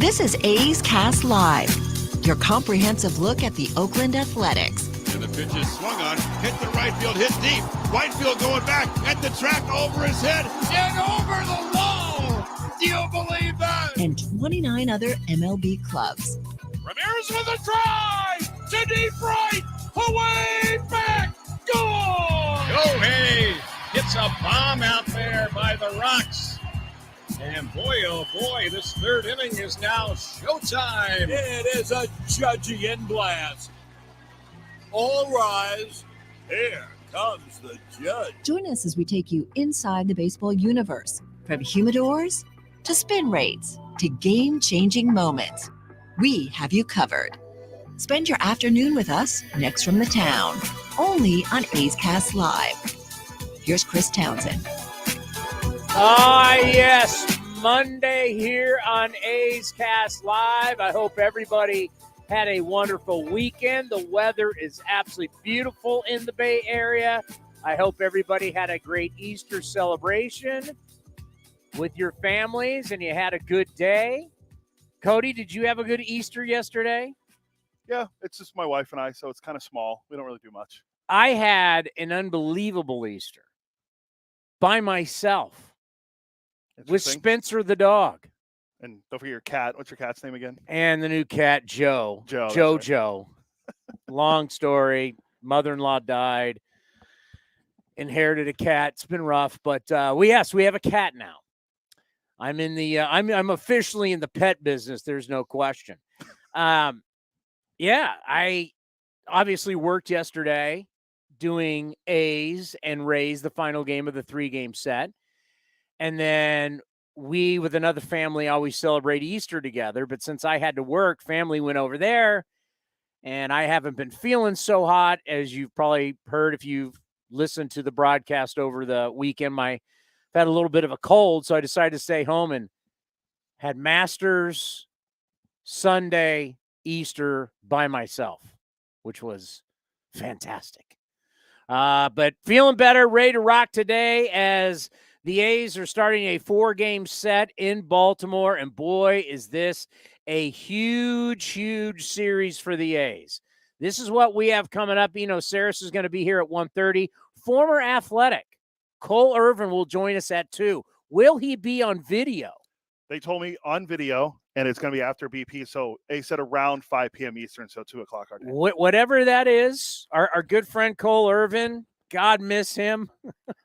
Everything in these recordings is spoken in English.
This is A's Cast Live, your comprehensive look at the Oakland Athletics. And the pitch is swung on, hit the right field, hit deep. Whitefield going back at the track, over his head, and over the wall. Do you believe that? And 29 other MLB clubs. Ramirez with a drive to deep right, away back, goal! Go Hayes! It's a bomb out there by the Rocks. And boy, oh boy, this third inning is now showtime. It is a judging blast. All rise. Here comes the judge. Join us as we take you inside the baseball universe, from humidors to spin rates to game-changing moments. We have you covered. Spend your afternoon with us next from the town, only on A's Cast Live. Here's Chris Townsend. Ah, yes, Monday here on A's Cast Live. I hope everybody had a wonderful weekend. The weather is absolutely beautiful in the Bay Area. I hope everybody had a great Easter celebration with your families and you had a good day. Cody, did you have a good Easter yesterday? Yeah, it's just my wife and I, so it's kind of small. We don't really do much. I had an unbelievable Easter by myself with Spencer the dog. And don't forget your cat. What's your cat's name again? And the new cat, Joe. Joe. Long story. Mother-in-law died. Inherited a cat. It's been rough, but we have a cat now. I'm in the I'm officially in the pet business. There's no question. I obviously worked yesterday doing A's and Rays, the final game of the 3-game set. And then we, with another family, always celebrate Easter together. But since I had to work, family went over there. And I haven't been feeling so hot, as you've probably heard if you've listened to the broadcast over the weekend. I've had a little bit of a cold, so I decided to stay home and had Masters, Sunday, Easter by myself, which was fantastic. But feeling better, ready to rock today as the A's are starting a 4-game set in Baltimore, and boy, is this a huge, huge series for the A's. This is what we have coming up. Eno Sarris is going to be here at 1:30. Former Athletic Cole Irvin will join us at 2. Will he be on video? They told me on video, and it's going to be after BP, so they said around 5 p.m. Eastern, so 2 o'clock our time. Whatever that is, our good friend Cole Irvin, God miss him.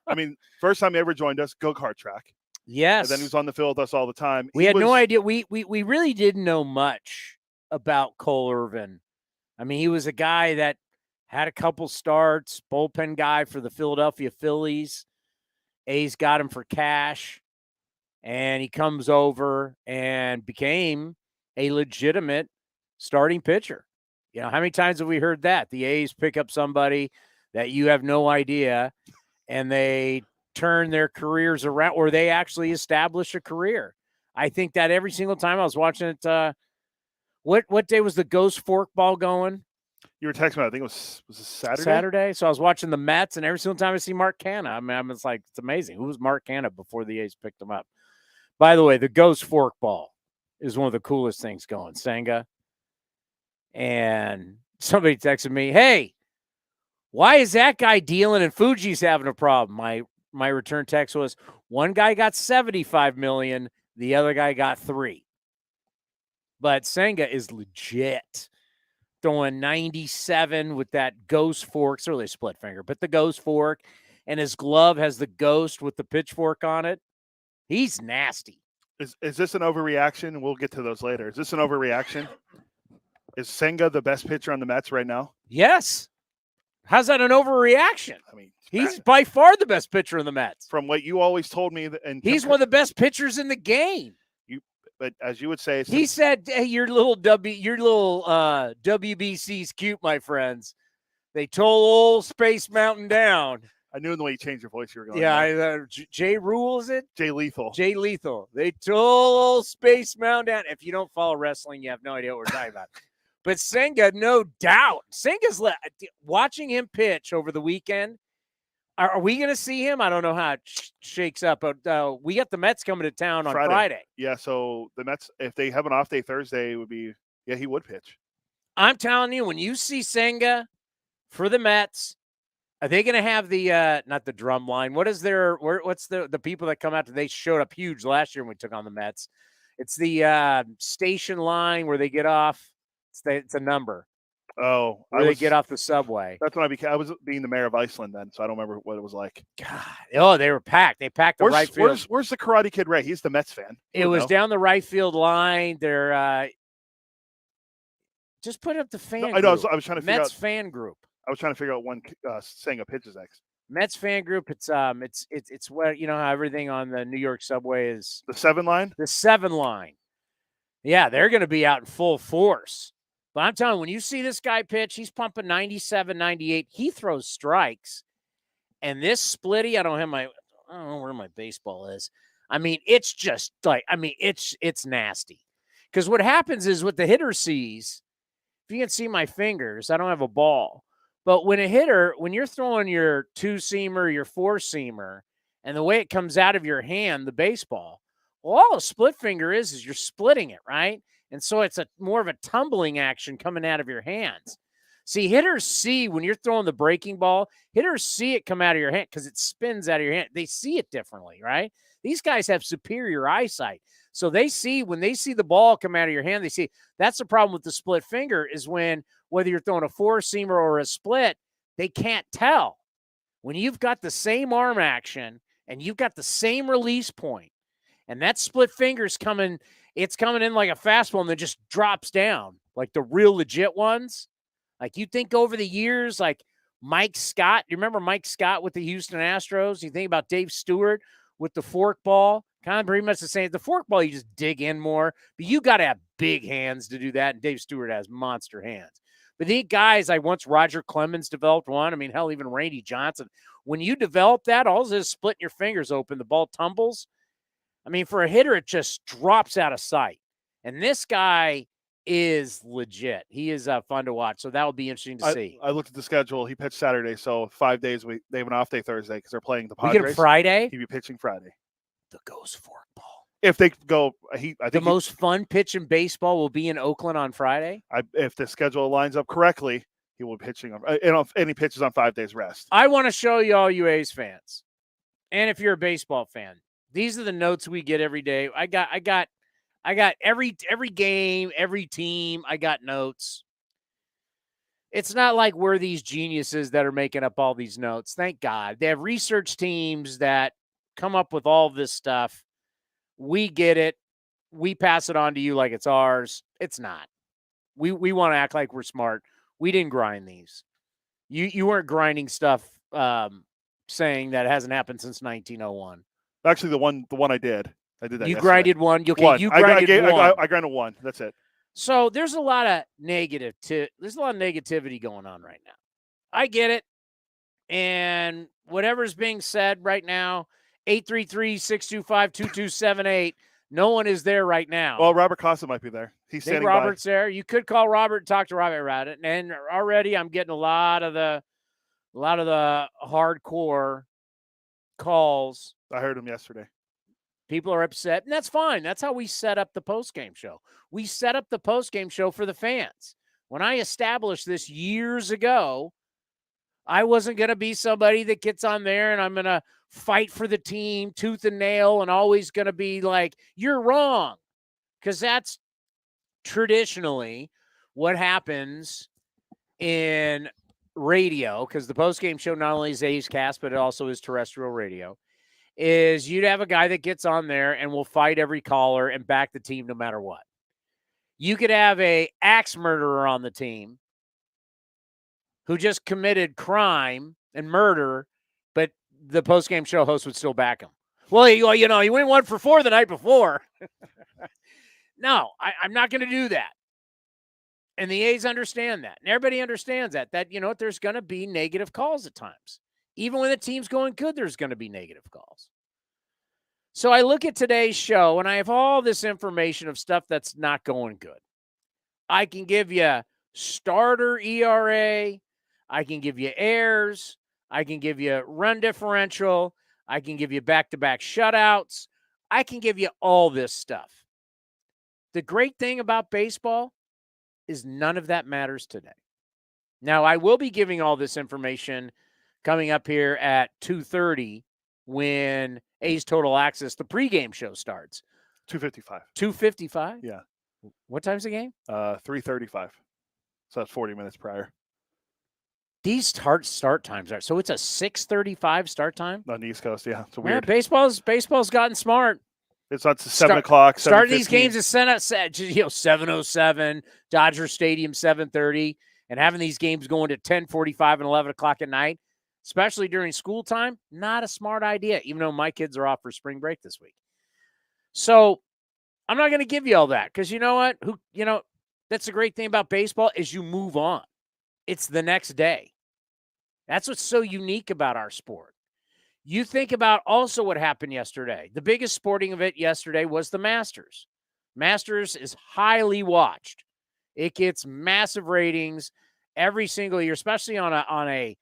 I mean, first time he ever joined us, go-kart track. Yes. And then he was on the field with us all the time. We had no idea. We really didn't know much about Cole Irvin. I mean, he was a guy that had a couple starts, bullpen guy for the Philadelphia Phillies. A's got him for cash, and he comes over and became a legitimate starting pitcher. You know, how many times have we heard that? The A's pick up somebody that you have no idea, and they turn their careers around, or they actually establish a career. I think that every single time I was watching it. What day was the Ghost Fork ball going? You were texting me. I think it was it Saturday? Saturday. So I was watching the Mets, and every single time I see Mark Canha, I mean, it's like, it's amazing. Who was Mark Canha before the A's picked him up? By the way, the Ghost Fork ball is one of the coolest things going. Senga. And somebody texted me, hey, why is that guy dealing and Fuji's having a problem? My return text was, one guy got $75 million, the other guy got $3 million. But Senga is legit. Throwing 97 with that Ghost Fork. It's really a split finger, but the Ghost Fork, and his glove has the ghost with the pitchfork on it. He's nasty. Is this an overreaction? We'll get to those later. Is this an overreaction? Is Senga the best pitcher on the Mets right now? Yes. How's that an overreaction? I mean, he's by far the best pitcher in the Mets. From what you always told me, and he's one of the best pitchers in the game. But as you would say, he said, hey, your little WBC's cute, my friends. They told old Space Mountain down. I knew in the way you changed your voice you were going. Yeah, Jay Rule, is it? Jay Lethal. Jay Lethal. They told old Space Mountain down. If you don't follow wrestling, you have no idea what we're talking about. But Senga, no doubt. Senga's watching him pitch over the weekend. Are we going to see him? I don't know how it shakes up, but we got the Mets coming to town on Friday. Yeah, so the Mets, if they have an off day Thursday, it would be, yeah, he would pitch. I'm telling you, when you see Senga for the Mets, are they going to have the not the drum line? What's the people that come out? They showed up huge last year when we took on the Mets. It's the station line where they get off. It's a number. Oh, where they get off the subway. That's when I was being the mayor of Iceland then, so I don't remember what it was like. God, they were packed. They packed the right field. Where's the Karate Kid Ray? He's the Mets fan. It was down the right field line. They're just put up the fan. I know. I was trying to figure out Mets fan group. I was trying to figure out when Senga pitches next. Mets fan group. It's where you know how everything on the New York subway is the 7 line. The 7 line. Yeah, they're going to be out in full force. But I'm telling you, when you see this guy pitch, he's pumping 97, 98. He throws strikes. And this splitty, I don't know where my baseball is. I mean, it's just like, it's nasty. Because what happens is what the hitter sees, if you can see my fingers, I don't have a ball. But when you're throwing your 2-seamer, your 4-seamer, and the way it comes out of your hand, the baseball, well, all a split finger is you're splitting it, right? And so it's more of a tumbling action coming out of your hands. See, hitters see when you're throwing the breaking ball, hitters see it come out of your hand because it spins out of your hand. They see it differently, right? These guys have superior eyesight. So they see when they see the ball come out of your hand, they see that's the problem with the split finger is when whether you're throwing a 4-seamer or a split, they can't tell. When you've got the same arm action and you've got the same release point, and that split finger's coming, it's coming in like a fastball and then just drops down, like the real legit ones. Like you think over the years, like Mike Scott, you remember Mike Scott with the Houston Astros? You think about Dave Stewart with the fork ball, kind of pretty much the same. The fork ball, you just dig in more, but you got to have big hands to do that, and Dave Stewart has monster hands. But the guys, Roger Clemens developed one. I mean, hell, even Randy Johnson. When you develop that, all it is splitting your fingers open. The ball tumbles. I mean, for a hitter, it just drops out of sight. And this guy is legit. He is fun to watch. So that will be interesting to see. I looked at the schedule. He pitched Saturday, so 5 days. They have an off day Thursday because they're playing the Padres. We get him Friday? He'd be pitching Friday. The ghost fork ball. If they go, I think the most fun pitch in baseball will be in Oakland on Friday. If the schedule lines up correctly, he will be pitching. And he pitches on 5 days rest. I want to show you all you A's fans, and if you're a baseball fan, these are the notes we get every day. I got every game, every team. I got notes. It's not like we're these geniuses that are making up all these notes. Thank God. They have research teams that come up with all this stuff. We get it. We pass it on to you like it's ours. It's not. We want to act like we're smart. We didn't grind these. You weren't grinding stuff saying that it hasn't happened since 1901. Actually, the one I did. I did that. You yesterday. grinded one. Okay, you grinded one. I grinded one. That's it. So there's a lot of negativity going on right now. I get it. And whatever's being said right now, 833-625-2278. No one is there right now. Well, Robert Costa might be there. He's standing by. Robert's there. You could call Robert and talk to Robert about it. And already I'm getting a lot of the hardcore calls. I heard him yesterday. People are upset, and that's fine. That's how we set up the postgame show. We set up the postgame show for the fans. When I established this years ago, I wasn't going to be somebody that gets on there and I'm going to fight for the team tooth and nail and always going to be like, you're wrong. Because that's traditionally what happens in radio, because the postgame show not only is A's Cast, but it also is terrestrial radio, is you'd have a guy that gets on there and will fight every caller and back the team no matter what. You could have a axe murderer on the team who just committed crime and murder, but the postgame show host would still back him. Well, he went 1 for 4 the night before. No, I'm not going to do that. And the A's understand that. And everybody understands that there's going to be negative calls at times. Even when the team's going good, there's going to be negative calls. So I look at today's show, and I have all this information of stuff that's not going good. I can give you starter ERA. I can give you errors. I can give you run differential. I can give you back-to-back shutouts. I can give you all this stuff. The great thing about baseball is none of that matters today. Now, I will be giving all this information coming up here at 2:30 when A's Total Access, the pregame show, starts. 2:55. 2:55? Yeah. What time's the game? 3:35. So that's 40 minutes prior. These start times are so it's a 6:35 start time On the East Coast, yeah. It's Yeah, weird. baseball's gotten smart. It's not 7 o'clock. Starting these 7:15. games at 7:07, Dodger Stadium 7:30, and having these games going to 10:45 and 11 o'clock at night, especially during school time, not a smart idea. Even though my kids are off for spring break this week, so I'm not going to give you all that because you know what? That's the great thing about baseball is you move on. It's the next day. That's what's so unique about our sport. You think about also what happened yesterday. The biggest sporting event yesterday was the Masters. Masters is highly watched. It gets massive ratings every single year, especially on a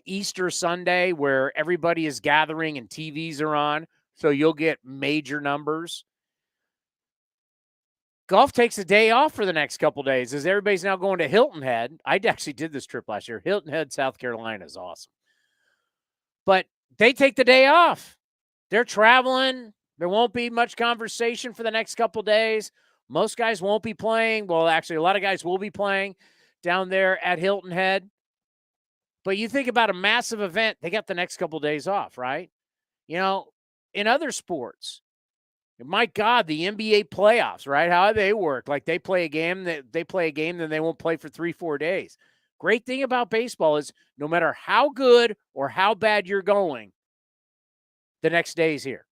Easter Sunday where everybody is gathering and TVs are on, so you'll get major numbers. Golf takes a day off for the next couple days as everybody's now going to Hilton Head. I actually did this trip last year. Hilton Head, South Carolina is awesome. But they take the day off. They're traveling. There won't be much conversation for the next couple days. Most guys won't be playing. Well, actually, a lot of guys will be playing down there at Hilton Head. But you think about a massive event, they got the next couple days off, right? In other sports, my God, the NBA playoffs, right? How they work. Like they play a game, then they won't play for 3-4 days. Great thing about baseball is no matter how good or how bad you're going, the next day is here.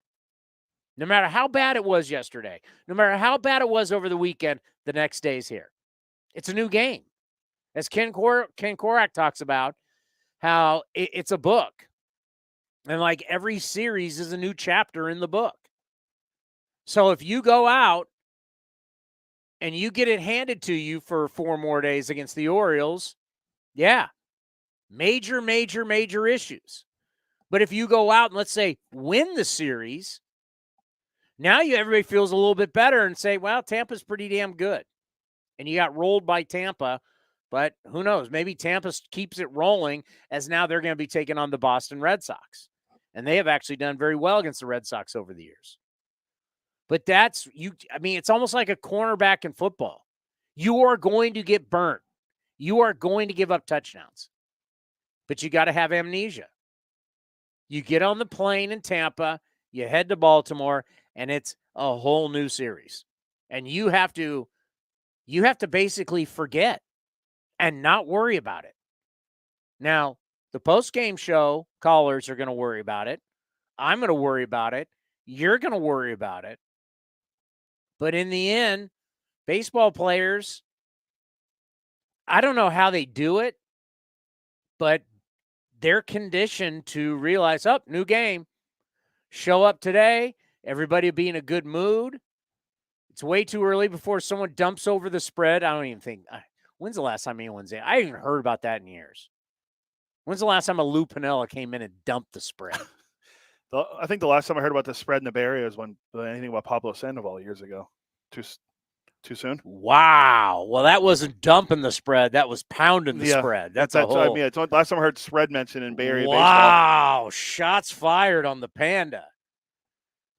No matter how bad it was yesterday, no matter how bad it was over the weekend, the next day is here. It's a new game. As Ken Korak talks about, how it's a book. And like every series is a new chapter in the book. So if you go out and you get it handed to you for 4 more days against the Orioles, yeah, major issues. But if you go out and let's say win the series, now everybody feels a little bit better and say, well, Tampa's pretty damn good. And you got rolled by Tampa, but who knows? Maybe Tampa keeps it rolling as now they're going to be taking on the Boston Red Sox. And they have actually done very well against the Red Sox over the years. But it's almost like a cornerback in football. You are going to get burnt. You are going to give up touchdowns. But you got to have amnesia. You get on the plane in Tampa, you head to Baltimore, and it's a whole new series. And you have to basically forget and not worry about it. Now, the post-game show callers are going to worry about it. I'm going to worry about it. You're going to worry about it. But in the end, baseball players, I don't know how they do it, but they're conditioned to realize, new game. Show up today. Everybody will be in a good mood. It's way too early before someone dumps over the spread. I don't even think. When's the last time anyone's in? I haven't even heard about that in years. When's the last time a Lou Piniella came in and dumped the spread? I think the last time I heard about the spread in the Bay Area is when anything about Pablo Sandoval years ago. Too soon? Wow. Well, that wasn't dumping the spread. That was pounding the spread. That's a whole. I mean, it's last time I heard spread mentioned in Bay Area baseball. Wow. Shots fired on the Panda.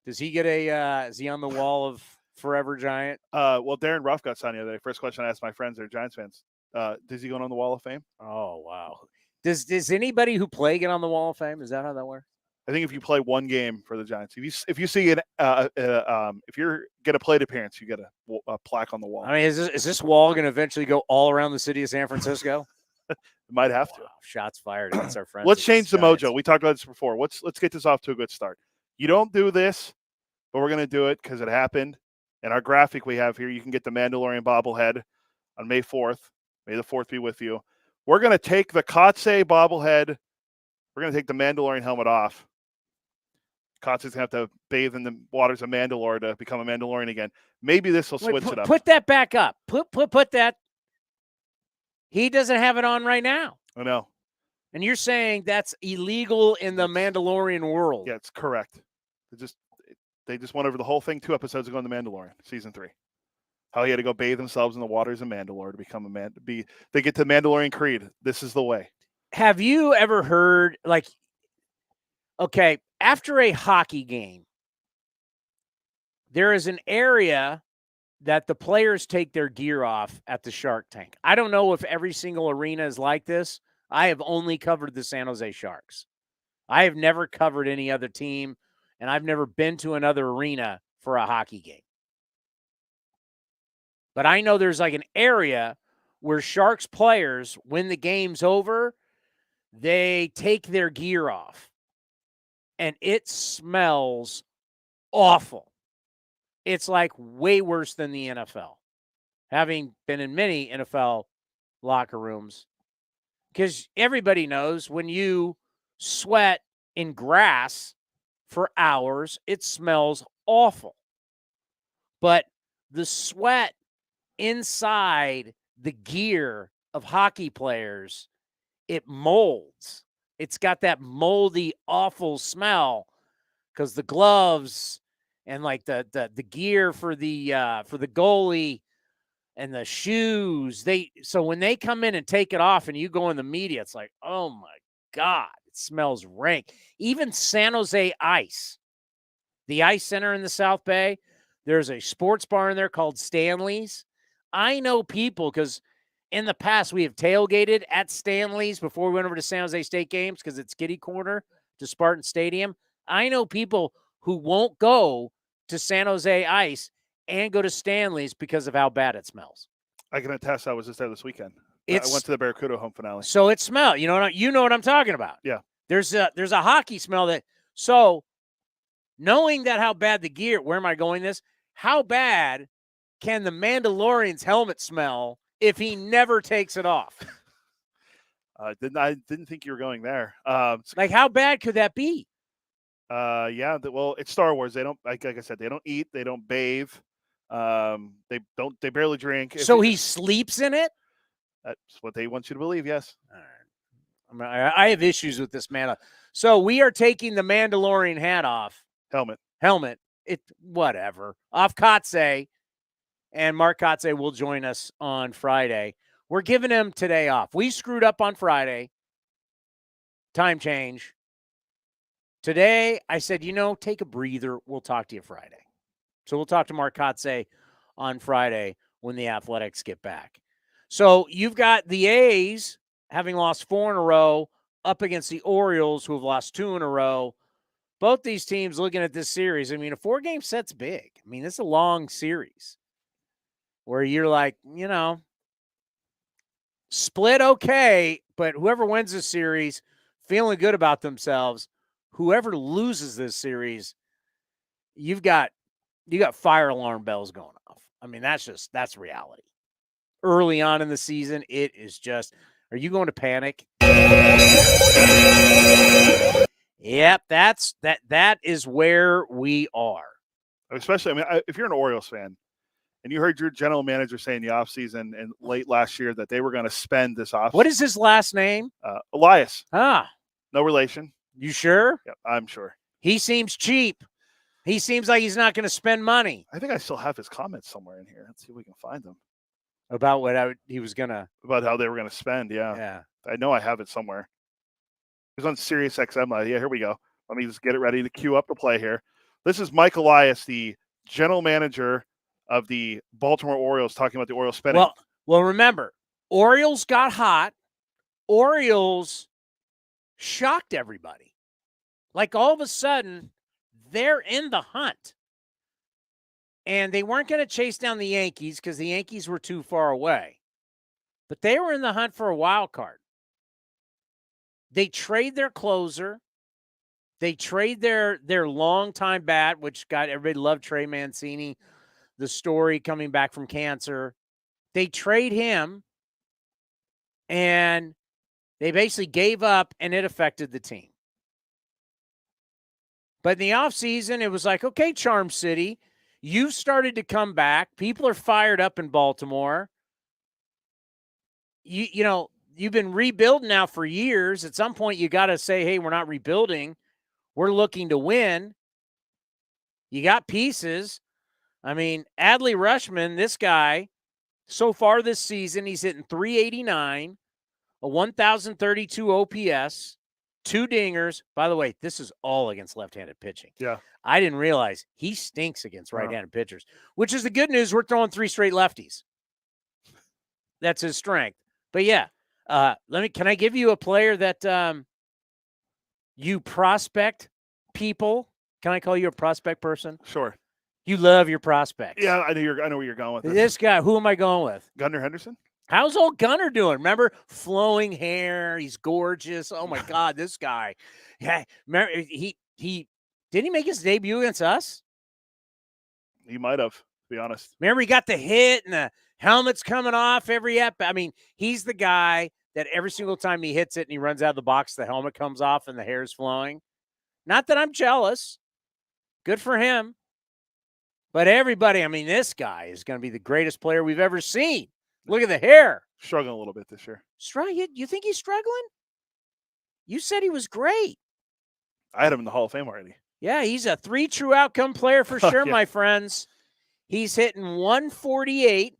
Does he get is he on the wall of Forever Giant? Well, Darren Ruff got signed the other day. First question I asked my friends, they're Giants fans. Is he going on the Wall of Fame? Oh, wow. Does anybody who play get on the Wall of Fame? Is that how that works? I think if you play one game for the Giants, if you see it, if you're get a plate appearance, you get a plaque on the wall. I mean, is this wall going to eventually go all around the city of San Francisco? It might have to. Shots fired against our friends. Let's change the mojo. We talked about this before. Let's get this off to a good start. You don't do this, but we're going to do it because it happened. And our graphic we have here, you can get the Mandalorian bobblehead on May 4th. May the 4th be with you. We're going to take the Kotze bobblehead. We're going to take the Mandalorian helmet off. Kotze's going to have to bathe in the waters of Mandalore to become a Mandalorian again. Maybe this will switch it up. Put that back up. Put that. He doesn't have it on right now. I know. And you're saying that's illegal in the Mandalorian world? Yeah, it's correct. They just went over the whole thing 2 episodes ago in The Mandalorian, season 3. How he had to go bathe themselves in the waters of Mandalore to become a man. They get to Mandalorian Creed. This is the way. Have you ever heard, like, okay, after a hockey game, there is an area that the players take their gear off at the Shark Tank. I don't know if every single arena is like this. I have only covered the San Jose Sharks. I have never covered any other team, and I've never been to another arena for a hockey game. But I know there's like an area where Sharks players, when the game's over, they take their gear off. And it smells awful. It's like way worse than the NFL. Having been in many NFL locker rooms. Because everybody knows when you sweat in grass for hours, it smells awful. But the sweat inside the gear of hockey players, it molds. It's got that moldy, awful smell because the gloves and like the gear for the goalie and the shoes, so when they come in and take it off and you go in the media, it's like, oh my God, it smells rank. Even San Jose Ice, the ice center in the South Bay, there's a sports bar in there called Stanley's. I know people because in the past we have tailgated at Stanley's before we went over to San Jose State games because it's kitty corner to Spartan Stadium. I know people who won't go to San Jose Ice and go to Stanley's because of how bad it smells. I can attest. I was just there this weekend. I went to the Barracuda home finale. So it smells. You know what I'm talking about. Yeah. There's a hockey smell that. So knowing that how bad the gear. Where am I going this? How bad can the Mandalorian's helmet smell if he never takes it off? I didn't think you were going there. Like how bad could that be? Yeah. Well, it's Star Wars. They don't like I said. They don't eat. They don't bathe. They barely drink. So he sleeps in it? That's what they want you to believe, yes. All right. I have issues with this man. So we are taking the Mandalorian hat off. Helmet. Whatever. Off Kotze. And Mark Kotze will join us on Friday. We're giving him today off. We screwed up on Friday. Time change. Today, I said, take a breather. We'll talk to you Friday. So we'll talk to Mark Kotze on Friday when the Athletics get back. So you've got the A's having lost 4 in a row up against the Orioles who have lost 2 in a row. Both these teams looking at this series. I mean, a 4-game set's big. I mean, it's a long series where you're like, split okay, but whoever wins this series feeling good about themselves, whoever loses this series, you got fire alarm bells going off. I mean, that's reality. Early on in the season, it is just, are you going to panic? Yep, that is where we are. Especially, if you're an Orioles fan and you heard your general manager say in the offseason and late last year that they were going to spend this offseason. What is his last name? Elias. Ah. No relation. You sure? Yeah, I'm sure. He seems cheap. He seems like he's not going to spend money. I think I still have his comments somewhere in here. Let's see if we can find them. About what he was going to. About how they were going to spend, yeah. Yeah. I know I have it somewhere. It was on Sirius XM. Yeah, here we go. Let me just get it ready to queue up the play here. This is Mike Elias, the general manager of the Baltimore Orioles, talking about the Orioles spending. Well, remember, Orioles got hot. Orioles shocked everybody. Like all of a sudden, they're in the hunt. And they weren't going to chase down the Yankees because the Yankees were too far away. But they were in the hunt for a wild card. They trade their closer. They trade their longtime bat, which got everybody loved Trey Mancini, the story coming back from cancer. They trade him, and they basically gave up, and it affected the team. But in the offseason, it was like, okay, Charm City, you've started to come back. People are fired up in Baltimore. You know, you've been rebuilding now for years. At some point, you got to say, hey, we're not rebuilding. We're looking to win. You got pieces. I mean, Adley Rutschman, this guy, so far this season, he's hitting .389, a 1,032 OPS, 2 dingers. By the way, this is all against left-handed pitching. Yeah. I didn't realize he stinks against right-handed pitchers, which is the good news. We're throwing 3 straight lefties. That's his strength. But yeah, can I give you a player that you prospect people? Can I call you a prospect person? Sure. You love your prospects. Yeah, I know where you're going with this. This guy, who am I going with? Gunnar Henderson? How's old Gunnar doing? Remember, flowing hair. He's gorgeous. Oh my God, this guy. Yeah, remember, he didn't he make his debut against us? He might have, to be honest. Remember, he got the hit and the helmet's coming off every I mean, he's the guy that every single time he hits it and he runs out of the box, the helmet comes off and the hair's flowing. Not that I'm jealous. Good for him. But everybody, I mean, this guy is going to be the greatest player we've ever seen. Look at the hair. Struggling a little bit this year. You think he's struggling? You said he was great. I had him in the Hall of Fame already. Yeah, he's a 3 true outcome player for sure, Yeah. my friends. He's hitting 148,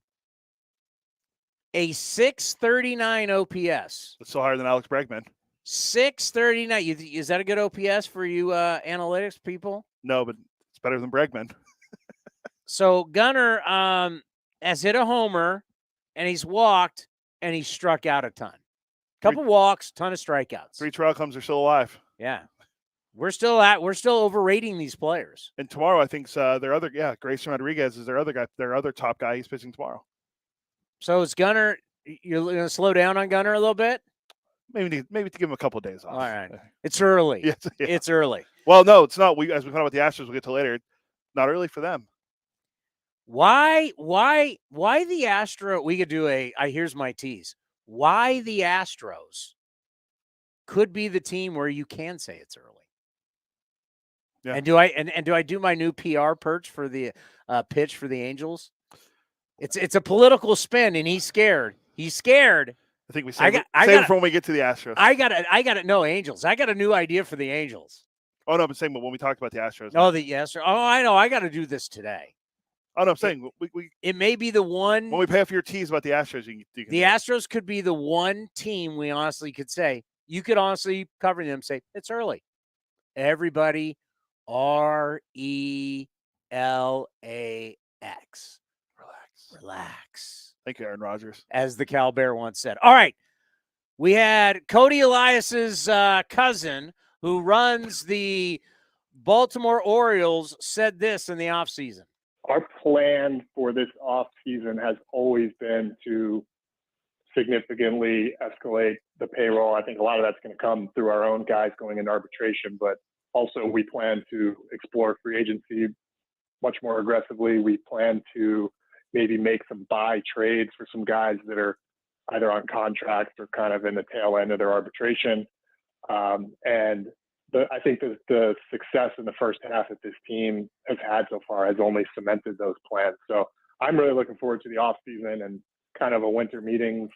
a 639 OPS. It's still higher than Alex Bregman. 639. Is that a good OPS for you analytics people? No, but it's better than Bregman. So Gunnar has hit a homer, and he's walked, and he's struck out a ton. Couple walks, ton of strikeouts. 3 true outcomes are still alive. Yeah. We're still overrating these players. And tomorrow, I think Grayson Rodriguez is their other top guy. He's pitching tomorrow. So is Gunnar, you're going to slow down on Gunnar a little bit? Maybe to give him a couple of days off. All right. It's early. Yes, yeah. It's early. Well, no, it's not. As we talk about the Astros, we'll get to later. Not early for them. Why the Astro? We could do here's my tease. Why the Astros could be the team where you can say it's early. Yeah. And do I do my new PR perch for the pitch for the Angels? It's a political spin, and he's scared. He's scared. I think we save it for when we get to the Astros. I got Angels. I got a new idea for the Angels. Oh no, I'm saying when we talked about the Astros. Oh, I know. I got to do this today. Oh no, I'm saying it may be the one when we pay off your tease about the Astros. You can the Astros could be the one team we honestly could say you could honestly cover them. Say it's early. Everybody, RELAX. Relax. Thank you, Aaron Rodgers. As the Cal Bear once said. All right. We had Cody Elias's cousin who runs the Baltimore Orioles said this in the offseason. Our plan for this offseason has always been to significantly escalate the payroll. I think a lot of that's going to come through our own guys going into arbitration, but also we plan to explore free agency much more aggressively. We plan to maybe make some buy trades for some guys that are either on contracts or kind of in the tail end of their arbitration. I think the success in the first half that this team has had so far has only cemented those plans. So I'm really looking forward to the off season and kind of a winter meetings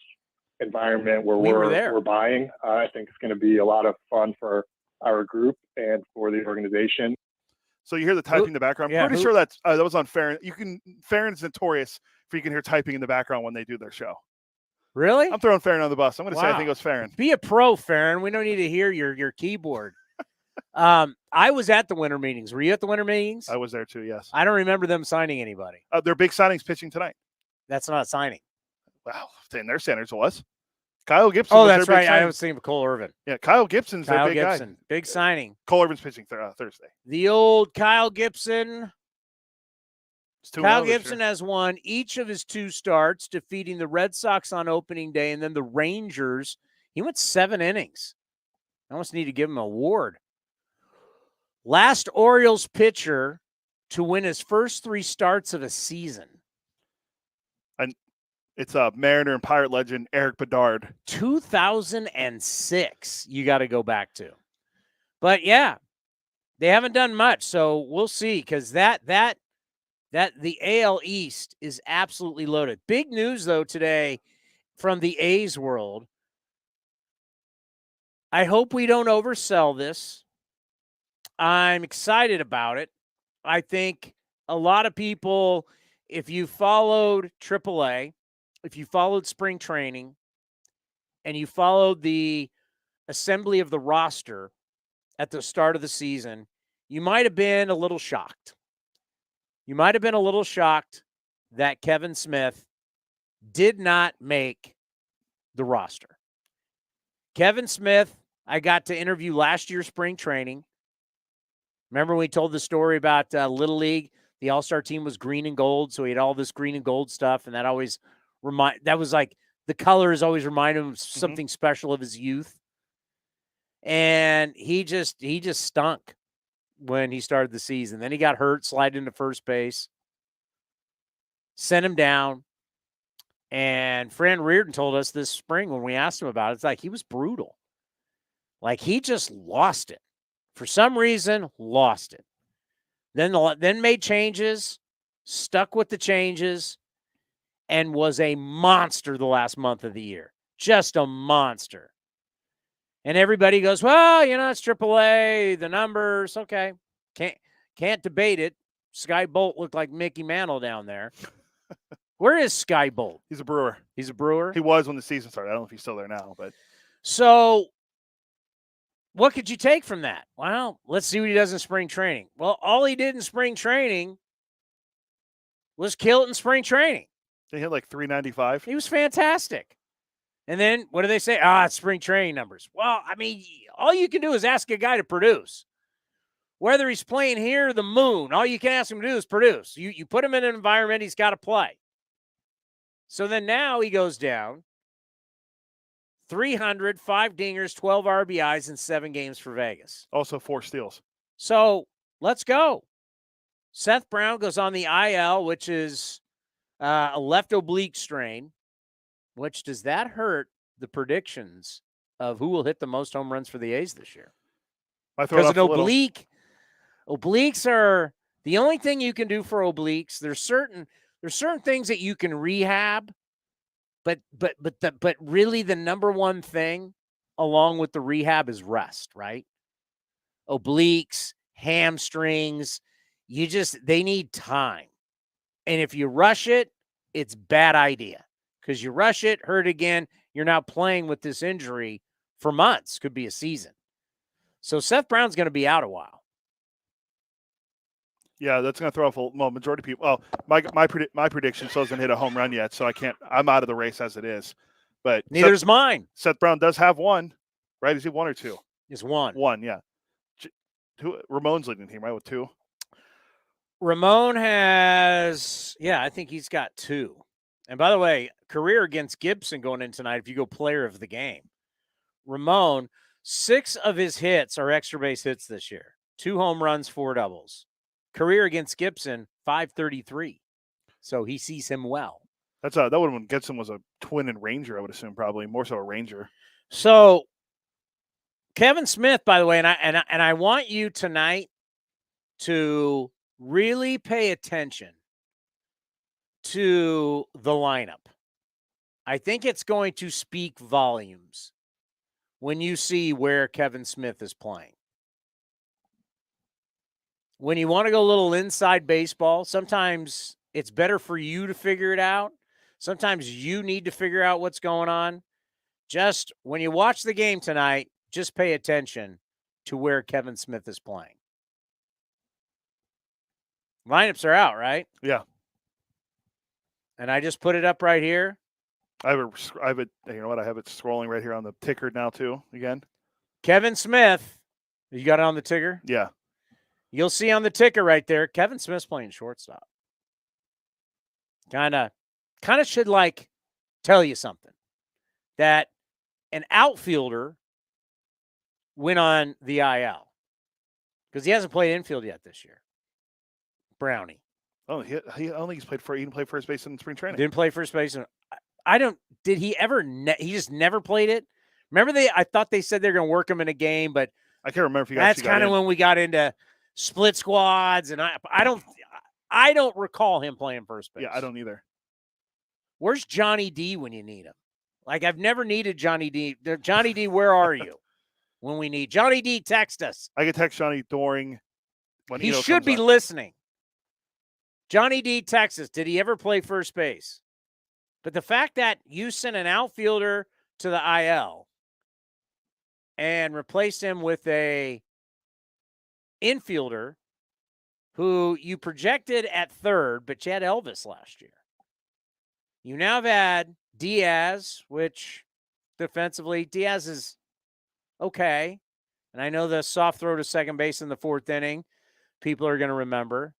environment where we're buying. I think it's going to be a lot of fun for our group and for the organization. So you hear the typing in the background. Yeah, Pretty sure that was on Farron. Farron's notorious for you can hear typing in the background when they do their show. Really? I'm throwing Farron on the bus. I'm going to say I think it was Farron. Be a pro, Farron. We don't need to hear your keyboard. I was at the winter meetings. Were you at the winter meetings? I was there too, yes. I don't remember them signing anybody. Their big signings pitching tonight. That's not signing. Wow. In their standards, it was. Kyle Gibson. Oh, that's right. I was thinking of Cole Irvin. Yeah, Kyle Gibson's their big guy. Big signing. Cole Irvin's pitching Thursday. The old Kyle Gibson. Kyle Gibson year. has won each of his 2 starts, defeating the Red Sox on opening day and then the Rangers. He went 7 innings. I almost need to give him an award. Last Orioles pitcher to win his first 3 starts of a season. And it's Mariner and Pirate legend Eric Bedard. 2006 you got to go back to. But yeah, they haven't done much, so we'll see, because that the AL East is absolutely loaded. Big news, though, today from the A's world. I hope we don't oversell this. I'm excited about it. I think a lot of people, if you followed AAA, if you followed spring training, and you followed the assembly of the roster at the start of the season, you might have been a little shocked. You might have been a little shocked that Kevin Smith did not make the roster. Kevin Smith, I got to interview last year's spring training. Remember we told the story about Little League? The All-Star team was green and gold, so he had all this green and gold stuff, and that always that was like the colors always reminded him of something special of his youth. And he just stunk when he started the season. Then he got hurt, slid into first base, sent him down. And Fran Reardon told us this spring when we asked him about it, it's like he was brutal. Like he just lost it. For some reason, lost it. Then made changes, stuck with the changes, and was a monster the last month of the year. Just a monster. And everybody goes, well, it's AAA, the numbers, okay. Can't debate it. Sky Bolt looked like Mickey Mantle down there. Where is Sky Bolt? He's a Brewer. He's a Brewer? He was when the season started. I don't know if he's still there now, but. So what could you take from that? Well, let's see what he does in spring training. Well, all he did in spring training was kill it in spring training. They hit like 395. He was fantastic. And then what do they say? It's spring training numbers. Well, I mean, all you can do is ask a guy to produce. Whether he's playing here or the moon, all you can ask him to do is produce. You put him in an environment, he's got to play. So then now he goes down 300, 5 dingers, 12 RBIs in 7 games for Vegas. Also 4 steals. So let's go. Seth Brown goes on the IL, which is a left oblique strain. Which does that hurt the predictions of who will hit the most home runs for the A's this year? Because an oblique, obliques are the only thing you can do for obliques. There's certain things that you can rehab, but really the number one thing along with the rehab is rest, right? Obliques, hamstrings, they need time. And if you rush it, it's bad idea. Because you rush it, hurt again, you're now playing with this injury for months, could be a season. So Seth Brown's going to be out a while. Yeah, that's going to throw off majority of people. Well, my prediction still hasn't hit a home run yet, so I'm out of the race as it is. But neither is mine. Seth Brown does have one, right? Is he 1 or 2? It's 1. 1, yeah. Ramon's leading the team, right, with 2? Ramon has, I think he's got 2. And by the way, career against Gibson going in tonight, if you go player of the game. Ramon, 6 of his hits are extra base hits this year. 2 home runs, 4 doubles. Career against Gibson, 533. So he sees him well. That would have when Gibson was a twin and Ranger, I would assume, probably more so a Ranger. So Kevin Smith, by the way, and I want you tonight to really pay attention to the lineup. I think it's going to speak volumes when you see where Kevin Smith is playing. When you want to go a little inside baseball, sometimes it's better for you to figure it out. Sometimes you need to figure out what's going on. Just when you watch the game tonight, just pay attention to where Kevin Smith is playing. Lineups are out, right? Yeah. And I just put it up right here. I have it. You know what? I have it scrolling right here on the ticker now too. Again, Kevin Smith. You got it on the ticker? Yeah. You'll see on the ticker right there. Kevin Smith's playing shortstop. Kind of should tell you something that an outfielder went on the IL because he hasn't played infield yet this year. Brownie. Oh, I don't think he didn't play first base in spring training. Didn't play first base. Did he ever? He just never played it. Remember I thought they said they're going to work him in a game, but I can't remember if he got. That's kind of when we got into split squads, and I don't recall him playing first base. Yeah, I don't either. Where's Johnny D when you need him? I've never needed Johnny D. Johnny D, where are you? when we need. Johnny D, text us. I can text Johnny during when He Eno should comes be on. listening. Johnny D, Texas. Did he ever play first base? But the fact that you sent an outfielder to the IL and replaced him with a infielder who you projected at third, but you had Elvis last year. You now have had Diaz, which defensively, Diaz is okay. And I know the soft throw to second base in the fourth inning, people are going to remember.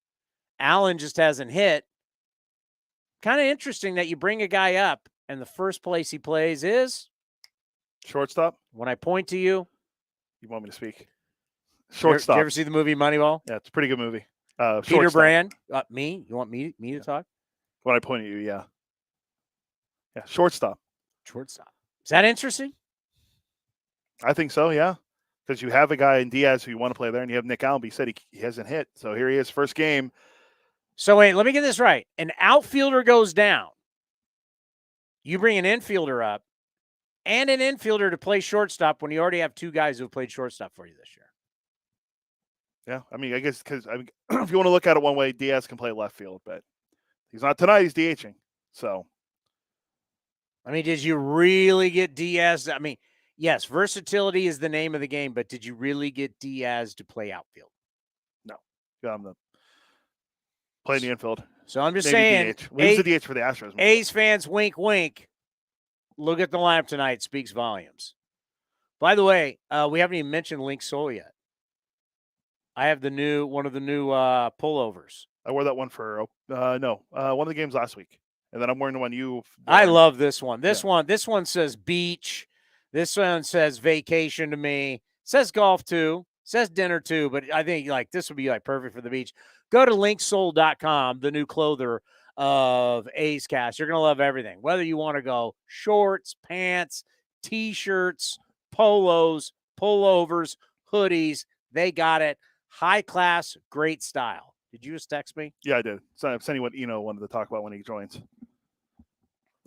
Allen just hasn't hit. Kind of interesting that you bring a guy up and the first place he plays is Shortstop. when I point to you. You want me to speak? Did Shortstop. you ever see the movie Moneyball? Yeah, it's a pretty good movie. Peter Shortstop. Brand. Me? You want me to talk? When I point at you, yeah. Yeah, shortstop. Shortstop. Is that interesting? I think so, yeah. Because you have a guy in Diaz who you want to play there, and you have Nick Allen, but he said he hasn't hit. So here he is, first game. So wait, let me get this right. An outfielder goes down. You bring an infielder up and an infielder to play shortstop when you already have two guys who have played shortstop for you this year. Yeah, I mean, I guess because if you want to look at it one way, Diaz can play left field, but he's not tonight. He's DHing. So, I mean, did you really get Diaz? I mean, yes, versatility is the name of the game, but did you really get Diaz to play outfield? no. Got him to play in the infield. So I'm just Maybe saying, DH. Well, he was the DH for the Astros. A's fans, wink, wink. Look at the lineup tonight. Speaks volumes. By the way, we haven't even mentioned Link Soul yet. I have one of the new pullovers. I wore that one for one of the games last week, and then I'm wearing the one you. I love this one. This one says beach. This one says vacation to me. It says golf too. It says dinner too. But I think this would be perfect for the beach. Go to linksoul.com, the new clother of A's Cast. You're gonna love everything. Whether you want to go shorts, pants, t-shirts, polos, pullovers, hoodies, they got it. High class, great style. Did you just text me? Yeah, I did. So I'm sending what Eno wanted to talk about when he joins.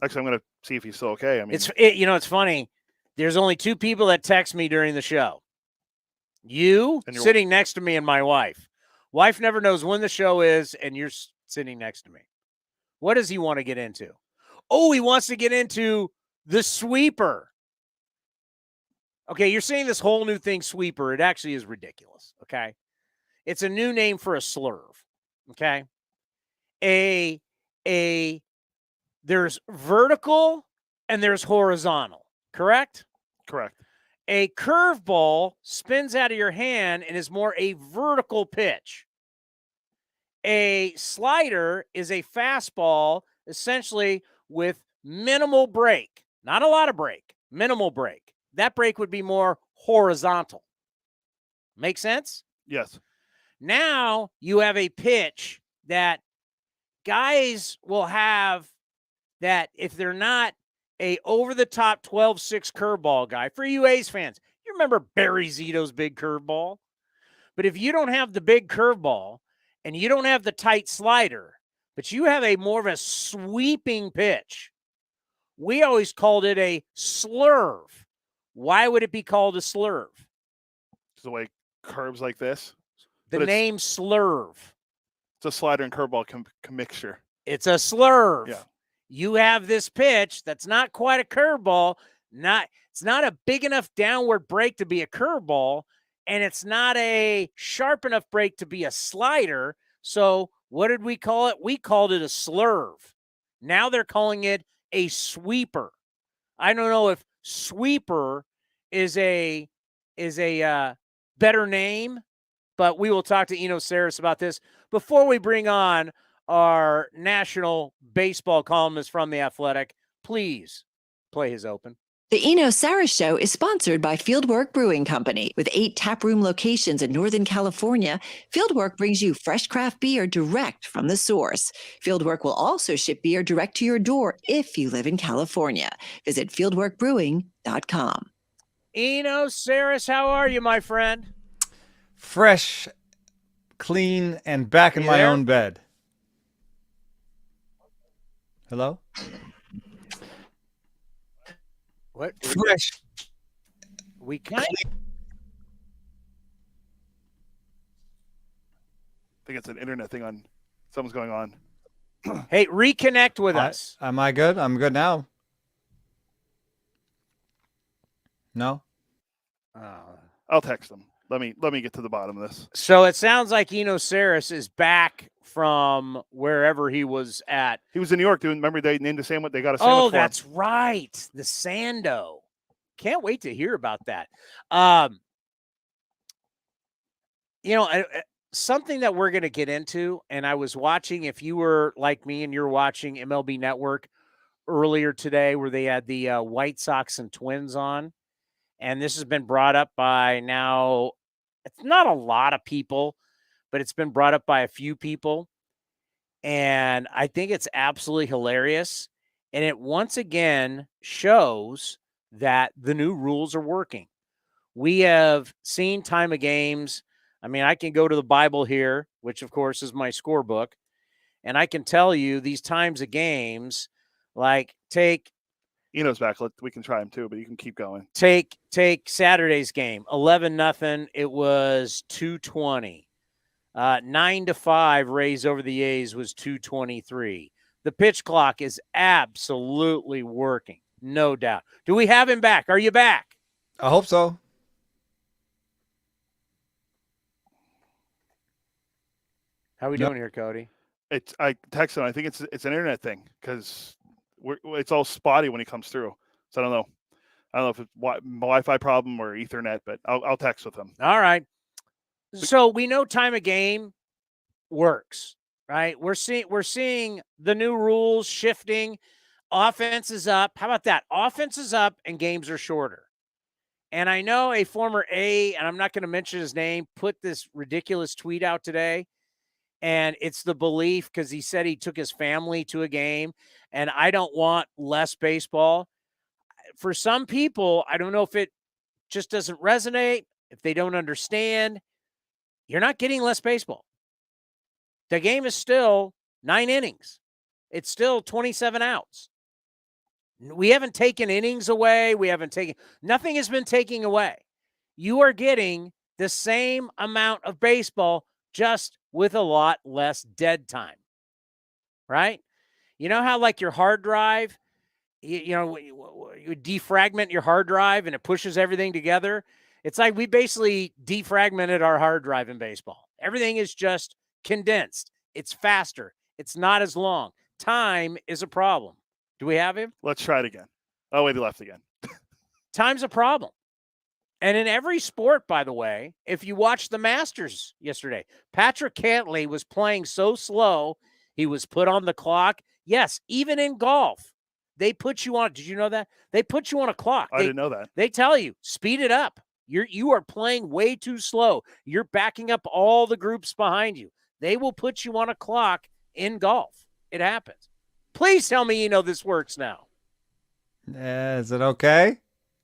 Actually, I'm going to see if he's still okay. I mean, it's funny. There's only two people that text me during the show. You sitting next to me and my wife. Wife never knows when the show is, and you're sitting next to me. What does he want to get into? Oh, he wants to get into the sweeper. Okay, you're saying this whole new thing, sweeper. It actually is ridiculous, okay? It's a new name for a slurve, okay? There's vertical and there's horizontal, correct? correct. A curveball spins out of your hand and is more a vertical pitch. A slider is a fastball, essentially with minimal break. Not a lot of break, minimal break. That break would be more horizontal. Make sense? Yes. Now you have a pitch that guys will have that if they're not a over-the-top 12-6 curveball guy. For you A's fans, you remember Barry Zito's big curveball? But if you don't have the big curveball and you don't have the tight slider, but you have a more of a sweeping pitch, we always called it a slurve. Why would it be called a slurve? It's the way curves like this. The name slurve. It's a slider and curveball mixture. It's a slurve. Yeah. You have this pitch that's not quite a curveball. It's not a big enough downward break to be a curveball, and it's not a sharp enough break to be a slider. So what did we call it? We called it a slurve. Now they're calling it a sweeper. I don't know if sweeper is a better name, but we will talk to Eno Sarris about this before we bring on our national baseball columnist from The Athletic. Please play his open. The Eno Sarris Show is sponsored by Fieldwork Brewing Company. With 8 taproom locations in Northern California, Fieldwork brings you fresh craft beer direct from the source. Fieldwork will also ship beer direct to your door if you live in California. Visit fieldworkbrewing.com. Eno Sarris, how are you, my friend? Fresh, clean, and back in my own bed. Hello? What? Fresh. We kind think it's an internet thing on. Something's going on. Hey, reconnect with us. Am I good? I'm good now. No? I'll text them. Let me get to the bottom of this. So it sounds like Eno Sarris is back from wherever he was at. He was in New York doing. Remember they named the sandwich. They got a sandwich. Oh, for him. that's right. The Sando. Can't wait to hear about that. Something that we're going to get into, and I was watching, if you were like me and you're watching MLB Network earlier today where they had the White Sox and Twins on, and this has been brought up by now, it's not a lot of people, but it's been brought up by a few people, and I think it's absolutely hilarious, and it once again shows that the new rules are working. We have seen time of games. I mean, I can go to the Bible here, which, of course, is my scorebook, and I can tell you these times of games, like take Eno's back. We can try him too, but you can keep going. Take Saturday's game, 11-0. It was 220. 9-5 Rays over the A's was 223. The pitch clock is absolutely working, no doubt. Do we have him back? Are you back? I hope so. How are we doing here, Cody? I texted him. I think it's an internet thing because it's all spotty when he comes through. So I don't know. I don't know if it's Wi-Fi problem or Ethernet, but I'll text with him. All right. So we know time of game works, right? We're seeing the new rules shifting. Offense is up. How about that? Offense is up and games are shorter. And I know a former A, and I'm not going to mention his name, put this ridiculous tweet out today. And it's the belief because he said he took his family to a game, and I don't want less baseball. For some people, I don't know if it just doesn't resonate, if they don't understand. You're not getting less baseball. The game is still 9 innings. It's still 27 outs. We haven't taken innings away. Nothing has been taken away. You are getting the same amount of baseball, just with a lot less dead time, right? You know how like your hard drive, you defragment your hard drive and it pushes everything together? It's like we basically defragmented our hard drive in baseball. Everything is just condensed. It's faster. It's not as long. Time is a problem. Do we have him? Let's try it again. Oh, wait, he left again. Time's a problem. And in every sport, by the way, if you watch the Masters yesterday, Patrick Cantlay was playing so slow, he was put on the clock. Yes, even in golf, they put you on. Did you know that? They put you on a clock. I didn't know that. They tell you, speed it up. You are playing way too slow. You're backing up all the groups behind you. They will put you on a clock in golf. It happens. Please tell me this works now. Is it okay?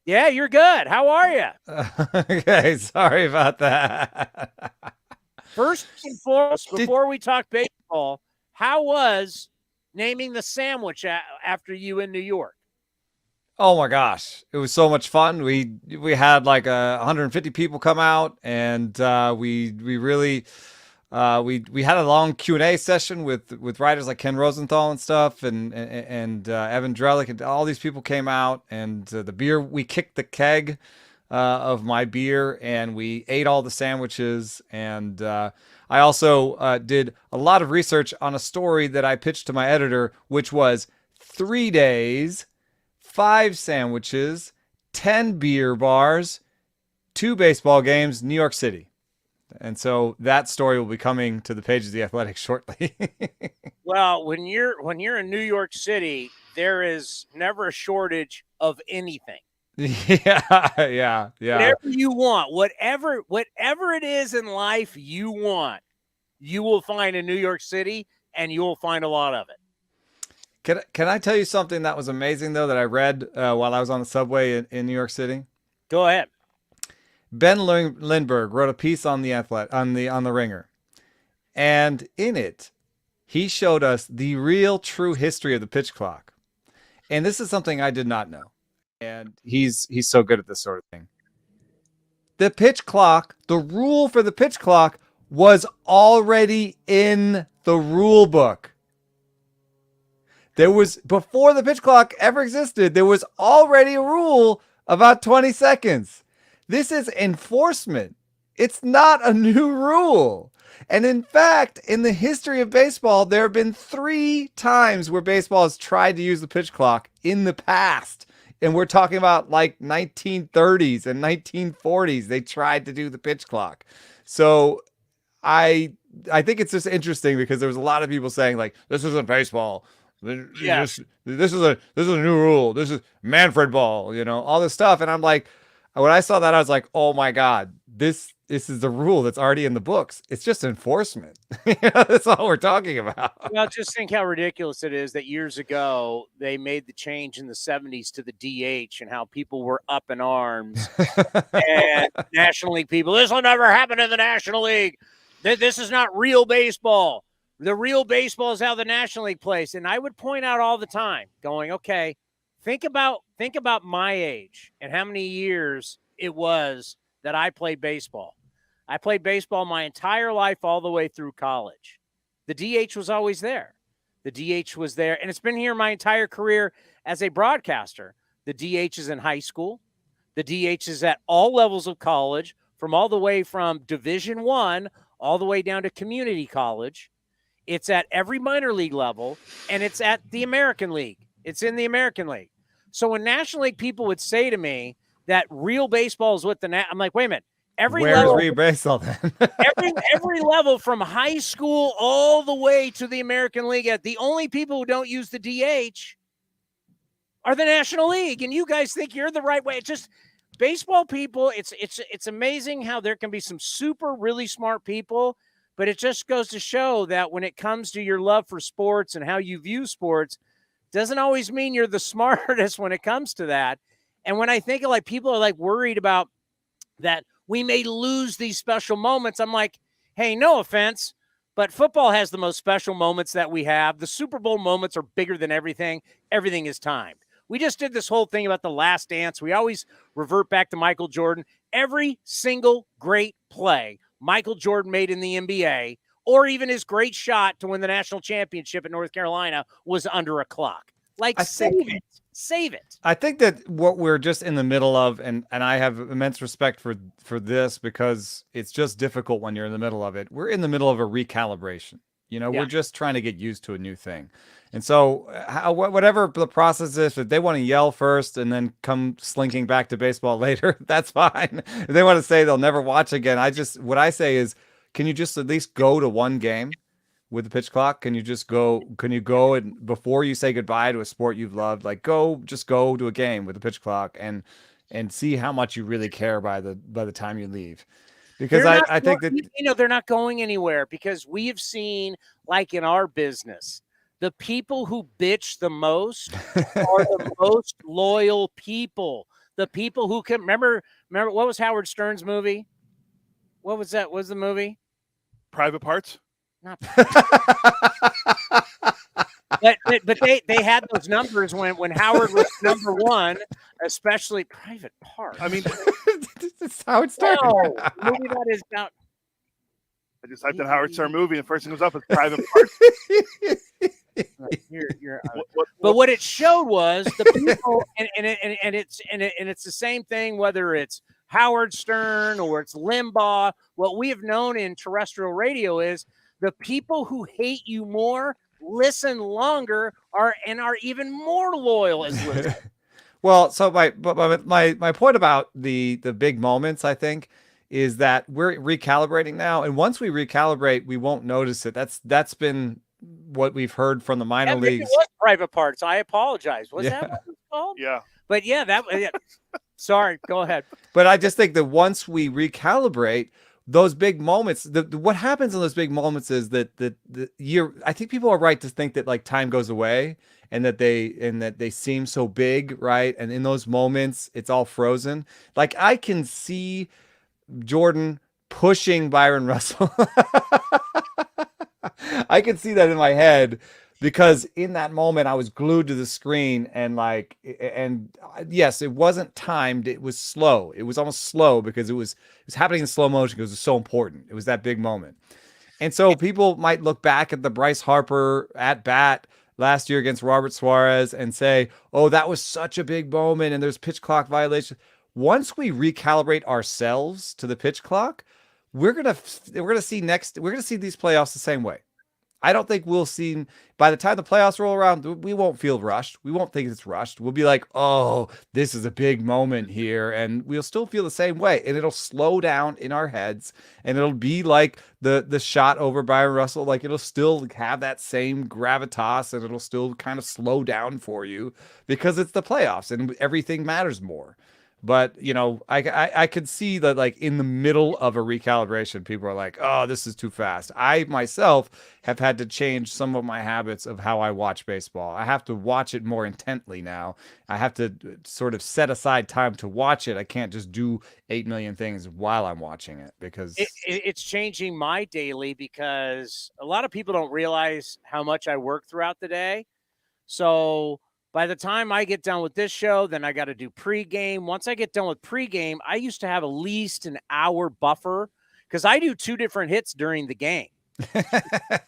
Yeah, you're good. How are you? Okay, sorry about that. First and foremost, before we talk baseball, how was naming the sandwich after you in New York? Oh my gosh, it was so much fun. We had like 150 people come out, and we really we had a long Q&A session with writers like Ken Rosenthal and stuff, and Evan Drellick, and all these people came out, and the beer, we kicked the keg of my beer, and we ate all the sandwiches, and I also did a lot of research on a story that I pitched to my editor, which was 3 days, 5 sandwiches, 10 beer bars, 2 baseball games, New York City. And so that story will be coming to the pages of The Athletic shortly. Well, when you're in New York City, there is never a shortage of anything. Yeah. Whatever you want, whatever it is in life you want, you will find in New York City, and you will find a lot of it. Can I tell you something that was amazing though that I read while I was on the subway in New York City? Go ahead. Ben Lindbergh wrote a piece on the Ringer, and in it, he showed us the real true history of the pitch clock. And this is something I did not know. And he's so good at this sort of thing. The pitch clock, the rule for the pitch clock was already in the rule book. There was, before the pitch clock ever existed, there was already a rule about 20 seconds. This is enforcement. It's not a new rule. And in fact, in the history of baseball, there have been 3 times where baseball has tried to use the pitch clock in the past. And we're talking about like 1930s and 1940s. They tried to do the pitch clock. So I think it's just interesting because there was a lot of people saying like, this isn't baseball. This is a new rule. This is Manfred ball, all this stuff. And I'm like, when I saw that, I was like, oh my God, this is the rule that's already in the books. It's just enforcement. That's all we're talking about. Well, just think how ridiculous it is that years ago they made the change in the 70s to the DH and how people were up in arms. And National League people, this will never happen in the National League. This is not real baseball. The real baseball is how the National League plays. And I would point out all the time going, okay, think about my age and how many years it was that I played baseball. I played baseball my entire life all the way through college. The DH was always there. The DH was there. And it's been here my entire career as a broadcaster. The DH is in high school. The DH is at all levels of college, from all the way from Division I all the way down to community college. It's at every minor league level, and it's at the American League. It's in the American League. So when National League people would say to me that real baseball is with the I'm like, wait a minute. Where's real baseball then? every level from high school all the way to the American League, the only people who don't use the DH are the National League. And you guys think you're the right way. It's just baseball people. It's amazing how there can be some super really smart people. But it just goes to show that when it comes to your love for sports and how you view sports, doesn't always mean you're the smartest when it comes to that. And when I think of like people are like worried about that we may lose these special moments, I'm like, hey, no offense, but football has the most special moments that we have. The Super Bowl moments are bigger than everything. Everything is timed. We just did this whole thing about the Last Dance. We always revert back to Michael Jordan. Every single great play Michael Jordan made in the NBA, or even his great shot to win the national championship at North Carolina, was under a clock. Like, save it. I think that what we're just in the middle of, and I have immense respect for this because it's just difficult when you're in the middle of it. We're in the middle of a recalibration. We're just trying to get used to a new thing. And so whatever the process is, if they want to yell first and then come slinking back to baseball later, that's fine. If they want to say they'll never watch again, what I say is, can you just at least go to one game with the pitch clock? Can you go and before you say goodbye to a sport you've loved, like go to a game with the pitch clock and see how much you really care by the time you leave. Because I think that they're not going anywhere, because we have seen, like in our business, the people who bitch the most are the most loyal people. The people who can remember what was Howard Stern's movie? What was that? What was the movie? Private Parts? Not but they had those numbers when Howard was number one, especially Private Parts. I mean, that's how it started. No, movie that is about. I just typed in Howard Stern movie, and the first thing comes up is Private Parts. But what it showed was the people, and it's the same thing whether it's Howard Stern or it's Limbaugh. What we have known in terrestrial radio is the people who hate you more listen longer are even more loyal as listeners. Well, so my point about the big moments, I think, is that we're recalibrating now, and once we recalibrate, we won't notice it. That's been what we've heard from the minor leagues. It was Private Parts. I apologize. Was that what it was called? Yeah. But sorry, go ahead. But I just think that once we recalibrate those big moments, what happens in those big moments is that I think people are right to think that like time goes away and that they seem so big, right? And in those moments, it's all frozen. Like I can see Jordan pushing Byron Russell. I can see that in my head, because in that moment I was glued to the screen and yes, it wasn't timed. It was slow. It was almost slow because it was happening in slow motion because it was so important. It was that big moment. And so people might look back at the Bryce Harper at bat last year against Robert Suarez and say, oh, that was such a big moment and there's pitch clock violation. Once we recalibrate ourselves to the pitch clock, we're gonna see these playoffs the same way. I don't think we'll see, by the time the playoffs roll around, we won't feel rushed. We won't think it's rushed. We'll be like, oh, this is a big moment here. And we'll still feel the same way. And it'll slow down in our heads. And it'll be like the shot over Byron Russell. Like it'll still have that same gravitas and it'll still kind of slow down for you because it's the playoffs and everything matters more. But, I could see that like in the middle of a recalibration, people are like, oh, this is too fast. I myself have had to change some of my habits of how I watch baseball. I have to watch it more intently now. I have to sort of set aside time to watch it. I can't just do 8 million things while I'm watching it because it's changing my daily because a lot of people don't realize how much I work throughout the day. So by the time I get done with this show, then I got to do pregame. Once I get done with pregame, I used to have at least an hour buffer because I do 2 different hits during the game.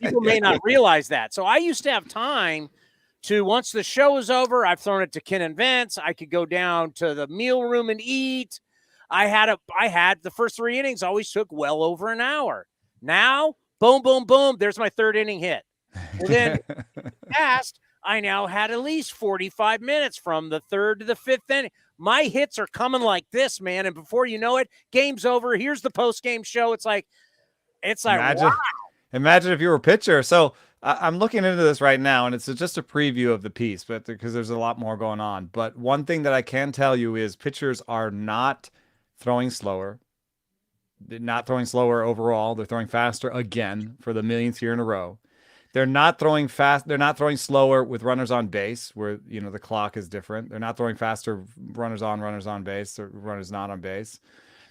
People may not realize that. So I used to have time to, once the show is over, I've thrown it to Ken and Vince. I could go down to the meal room and eat. I had the first 3 innings always took well over an hour. Now, boom, boom, boom. There's my 3rd inning hit. And then past, I now had at least 45 minutes from the 3rd to the 5th inning. My hits are coming like this, man. And before you know it, game's over. Here's the post-game show. It's like, wow. Imagine if you were a pitcher. So I'm looking into this right now, and it's just a preview of the piece, but because there's a lot more going on. But one thing that I can tell you is pitchers are not throwing slower. They're not throwing slower overall. They're throwing faster again for the millionth year in a row. They're not throwing fast. They're not throwing slower with runners on base where, the clock is different. They're not throwing faster runners on base, or runners not on base.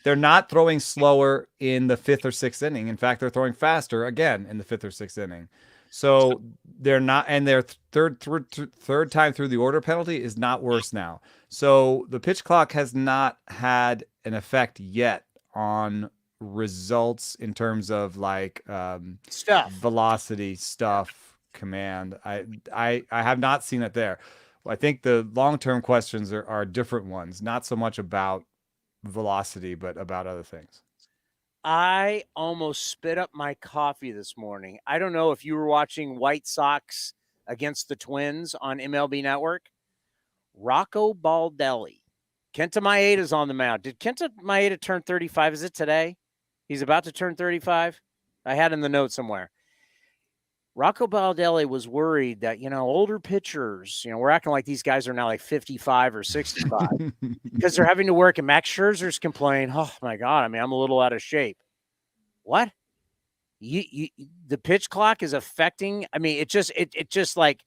They're not throwing slower in the 5th or 6th inning. In fact, they're throwing faster again in the 5th or 6th inning. So they're not, and their third time through the order penalty is not worse now. So the pitch clock has not had an effect yet on results in terms of like velocity, command. I have not seen it there. I think the long-term questions are different ones, not so much about velocity, but about other things. I almost spit up my coffee this morning. I don't know if you were watching White Sox against the Twins on MLB Network. Rocco Baldelli. Kenta Maeda's on the mound. Did Kenta Maeda turn 35? Is it today? He's about to turn 35. I had in the note somewhere. Rocco Baldelli was worried that, older pitchers, we're acting like these guys are now like 55 or 65 because they're having to work. And Max Scherzer's complaining, oh, my God, I'm a little out of shape. What? The pitch clock is affecting. It just like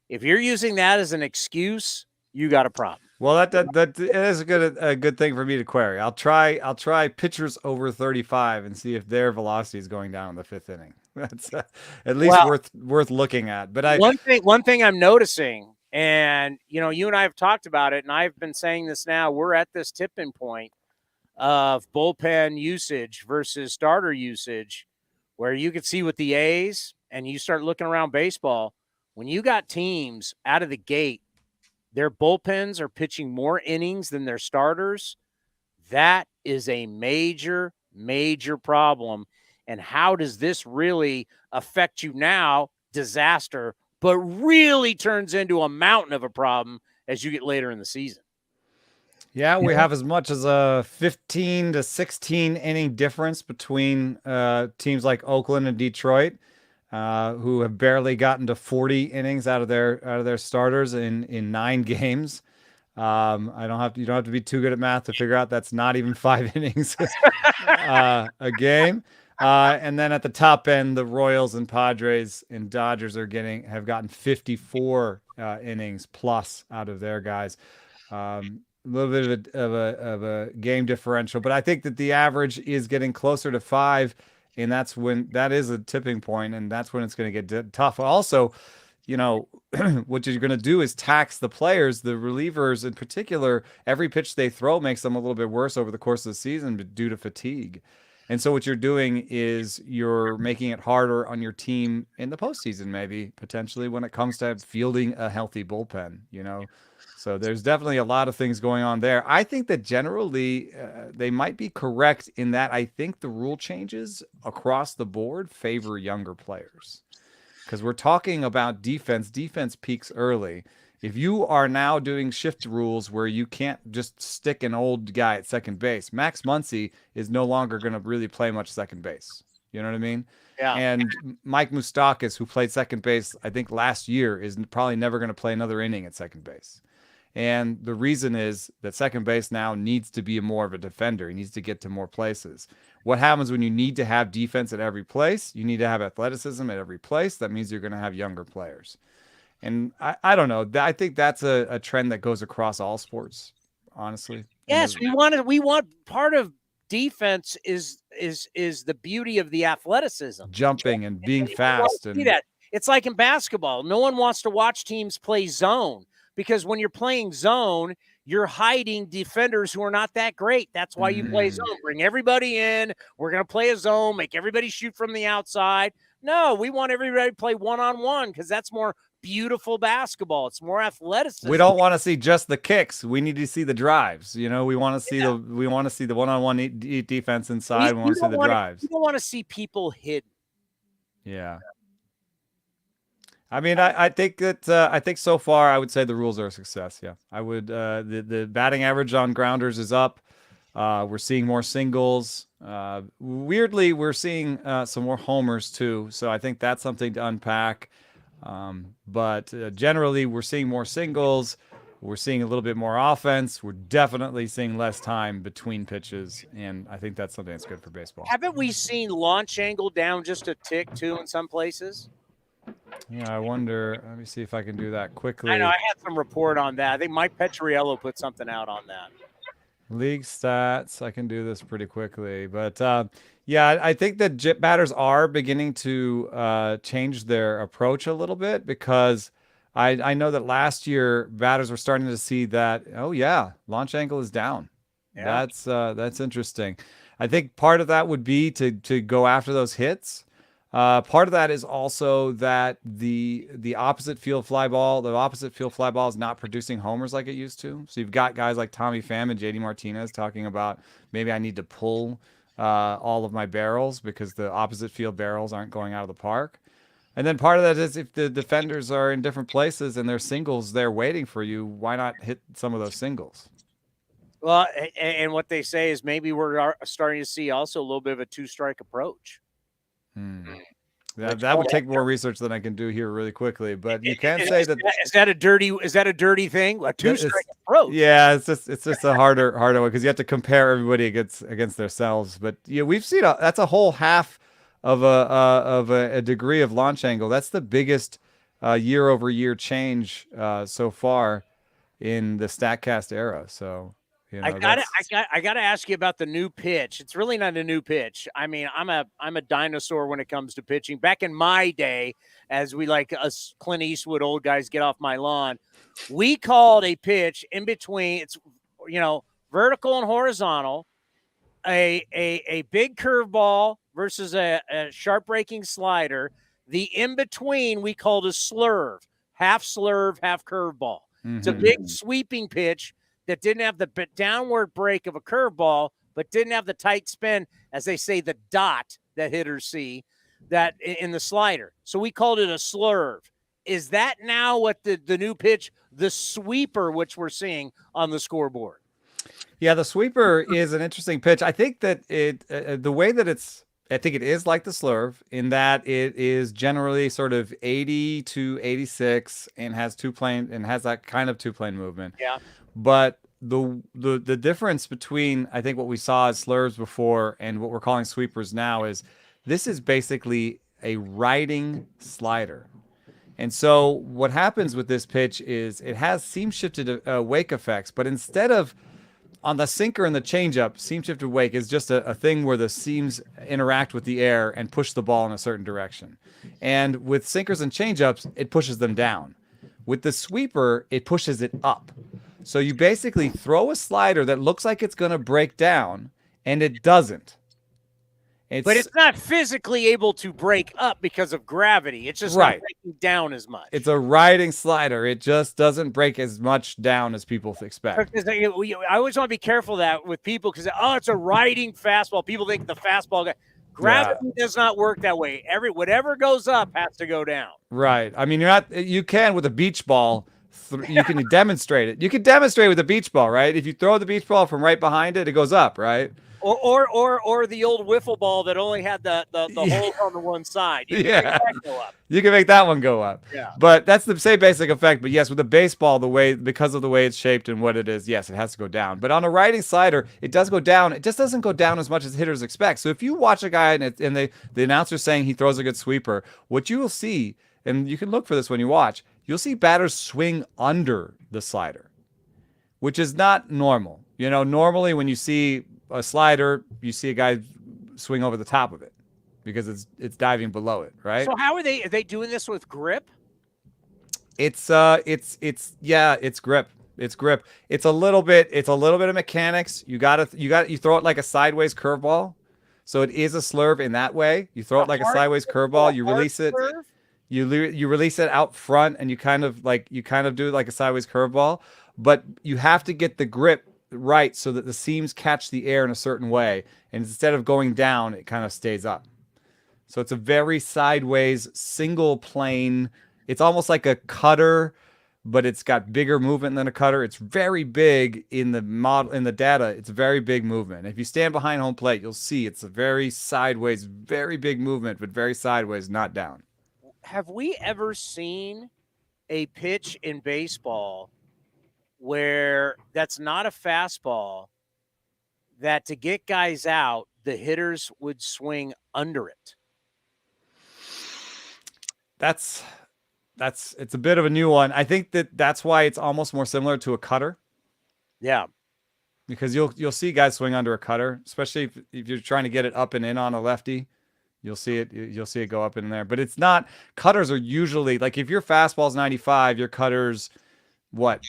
if you're using that as an excuse, you got a problem. Well, that is a good thing for me to query. I'll try pitchers over 35 and see if their velocity is going down in the 5th inning. That's at least worth looking at. But one thing I'm noticing, and you and I have talked about it, and I've been saying this now. We're at this tipping point of bullpen usage versus starter usage, where you can see with the A's, and you start looking around baseball when you got teams out of the gate. Their bullpens are pitching more innings than their starters. That is a major, major problem. And how does this really affect you now? Disaster, but really turns into a mountain of a problem as you get later in the season. Yeah, we have as much as a 15 to 16 inning difference between teams like Oakland and Detroit. Who have barely gotten to 40 innings out of their starters in 9 games. You don't have to be too good at math to figure out that's not even 5 innings a game. And then at the top end, the Royals and Padres and Dodgers have gotten 54 innings plus out of their guys. A little bit of a game differential, but I think that the average is getting closer to 5. And that is a tipping point, and that's when it's going to get tough. Also, what you're going to do is tax the players, the relievers in particular. Every pitch they throw makes them a little bit worse over the course of the season due to fatigue. And so what you're doing is you're making it harder on your team in the postseason, maybe potentially when it comes to fielding a healthy bullpen, So there's definitely a lot of things going on there. I think that generally they might be correct in that I think the rule changes across the board favor younger players. Because we're talking about defense. Defense peaks early. If you are now doing shift rules where you can't just stick an old guy at second base, Max Muncy is no longer going to really play much second base. You know what I mean? Yeah. And Mike Moustakas, who played second base, I think last year, is probably never going to play another inning at second base. And the reason is that second base now needs to be more of a defender. He needs to get to more places. What happens when you need to have defense at every place? You need to have athleticism at every place. That means you're going to have younger players. And I don't know. I think that's a trend that goes across all sports, honestly. Yes, we want part of defense is the beauty of the athleticism. Jumping and being fast. See that. It's like in basketball. No one wants to watch teams play zone because when you're playing zone, you're hiding defenders who are not that great. That's why you play zone. Bring everybody in. We're going to play a zone, make everybody shoot from the outside. No, we want everybody to play one-on-one because that's more beautiful basketball. It's more athleticism. We don't want to see just the kicks. We need to see the drives. We want to see the one-on-one defense inside. We want to see the drives. We don't want to see people hidden. Yeah. I mean, I think that I think so far I would say the rules are a success. Yeah, I would. The batting average on grounders is up. We're seeing more singles. Weirdly, we're seeing some more homers too. So I think that's something to unpack. But generally, we're seeing more singles. We're seeing a little bit more offense. We're definitely seeing less time between pitches, and I think that's something that's good for baseball. Haven't we seen launch angle down just a tick too in some places? Yeah, I wonder. Let me see if I can do that quickly. I know I had some report on that. I think Mike Petriello put something out on that. League stats. I can do this pretty quickly, but yeah, I think that batters are beginning to change their approach a little bit because I know that last year batters were starting to see that. Oh yeah, launch angle is down. Yeah. That's interesting. I think part of that would be to go after those hits. Part of that is also that the opposite field fly ball is not producing homers like it used to. So you've got guys like Tommy Pham and JD Martinez talking about maybe I need to pull all of my barrels because the opposite field barrels aren't going out of the park. And then part of that is if the defenders are in different places and there's singles there waiting for you, why not hit some of those singles? Well, and what they say is maybe we're starting to see also a little bit of a two-strike approach. That would take more research than I can do here really quickly, but you can say that is that a dirty thing? A two-strike approach. Yeah, it's just a harder one because you have to compare everybody against themselves. But yeah, we've seen that's a whole half of a degree of launch angle. That's the biggest year-over-year change so far in the StatCast era. So. I gotta ask you about the new pitch. It's really not a new pitch. I mean, I'm a dinosaur when it comes to pitching. Back in my day, as we like us Clint Eastwood old guys get off my lawn, we called a pitch in between. It's vertical and horizontal, a big curveball versus a sharp breaking slider. The in between we called a slurve, half curveball. Mm-hmm. It's a big sweeping pitch that didn't have the downward break of a curveball, but didn't have the tight spin, as they say, the dot that hitters see that in the slider. So we called it a slurve. Is that now what the new pitch, the sweeper, which we're seeing on the scoreboard? Yeah, the sweeper is an interesting pitch. I think that the way that I think it is like the slurve in that it is generally sort of 80 to 86 and has that kind of two-plane movement. Yeah. But the difference between I think what we saw as slurves before and what we're calling sweepers now is this is basically a riding slider. And so what happens with this pitch is it has seam shifted wake effects, but instead of on the sinker and the changeup, seam shifted wake is just a thing where the seams interact with the air and push the ball in a certain direction. And with sinkers and changeups, it pushes them down. With the sweeper, it pushes it up. So you basically throw a slider that looks like it's going to break down, and it doesn't. But it's not physically able to break up because of gravity. It's just not breaking down as much. It's a riding slider. It just doesn't break as much down as people expect. I always want to be careful that with people because, it's a riding fastball. People think the fastball gravity does not work that way. Whatever goes up has to go down. Right. I mean, you can with a beach ball. You can demonstrate it. You can demonstrate with a beach ball, right? If you throw the beach ball from right behind it, it goes up, right? Or the old wiffle ball that only had the hole on the one side. You can make that go up. You can make that one go up. Yeah. But that's the same basic effect. But yes, with a baseball, because of the way it's shaped and what it is, yes, it has to go down. But on a riding slider, it does go down. It just doesn't go down as much as hitters expect. So if you watch a guy and the announcer's saying he throws a good sweeper, what you will see, and you can look for this when you watch, you'll see batters swing under the slider, which is not normal. Normally when you see a slider, you see a guy swing over the top of it because it's diving below it, right? So how are they doing this with grip? It's grip. It's grip. It's a little bit of mechanics. You throw it like a sideways curveball. So it is a slurve in that way. You throw it like a sideways curveball, you release it. You release it out front and you kind of do it like a sideways curveball, but you have to get the grip right so that the seams catch the air in a certain way, and instead of going down, it kind of stays up. So it's a very sideways single plane. It's almost like a cutter, but it's got bigger movement than a cutter. It's very big in the model, in the data. It's a very big movement. If you stand behind home plate, you'll see it's a very sideways, very big movement, but very sideways, not down. Have we ever seen a pitch in baseball where that's not a fastball, that to get guys out, the hitters would swing under it? It's a bit of a new one. I think that's why it's almost more similar to a cutter. Yeah. Because you'll see guys swing under a cutter, especially if you're trying to get it up and in on a lefty. You'll see it go up in there. But it's not, cutters are usually, like if your fastball's 95, your cutter's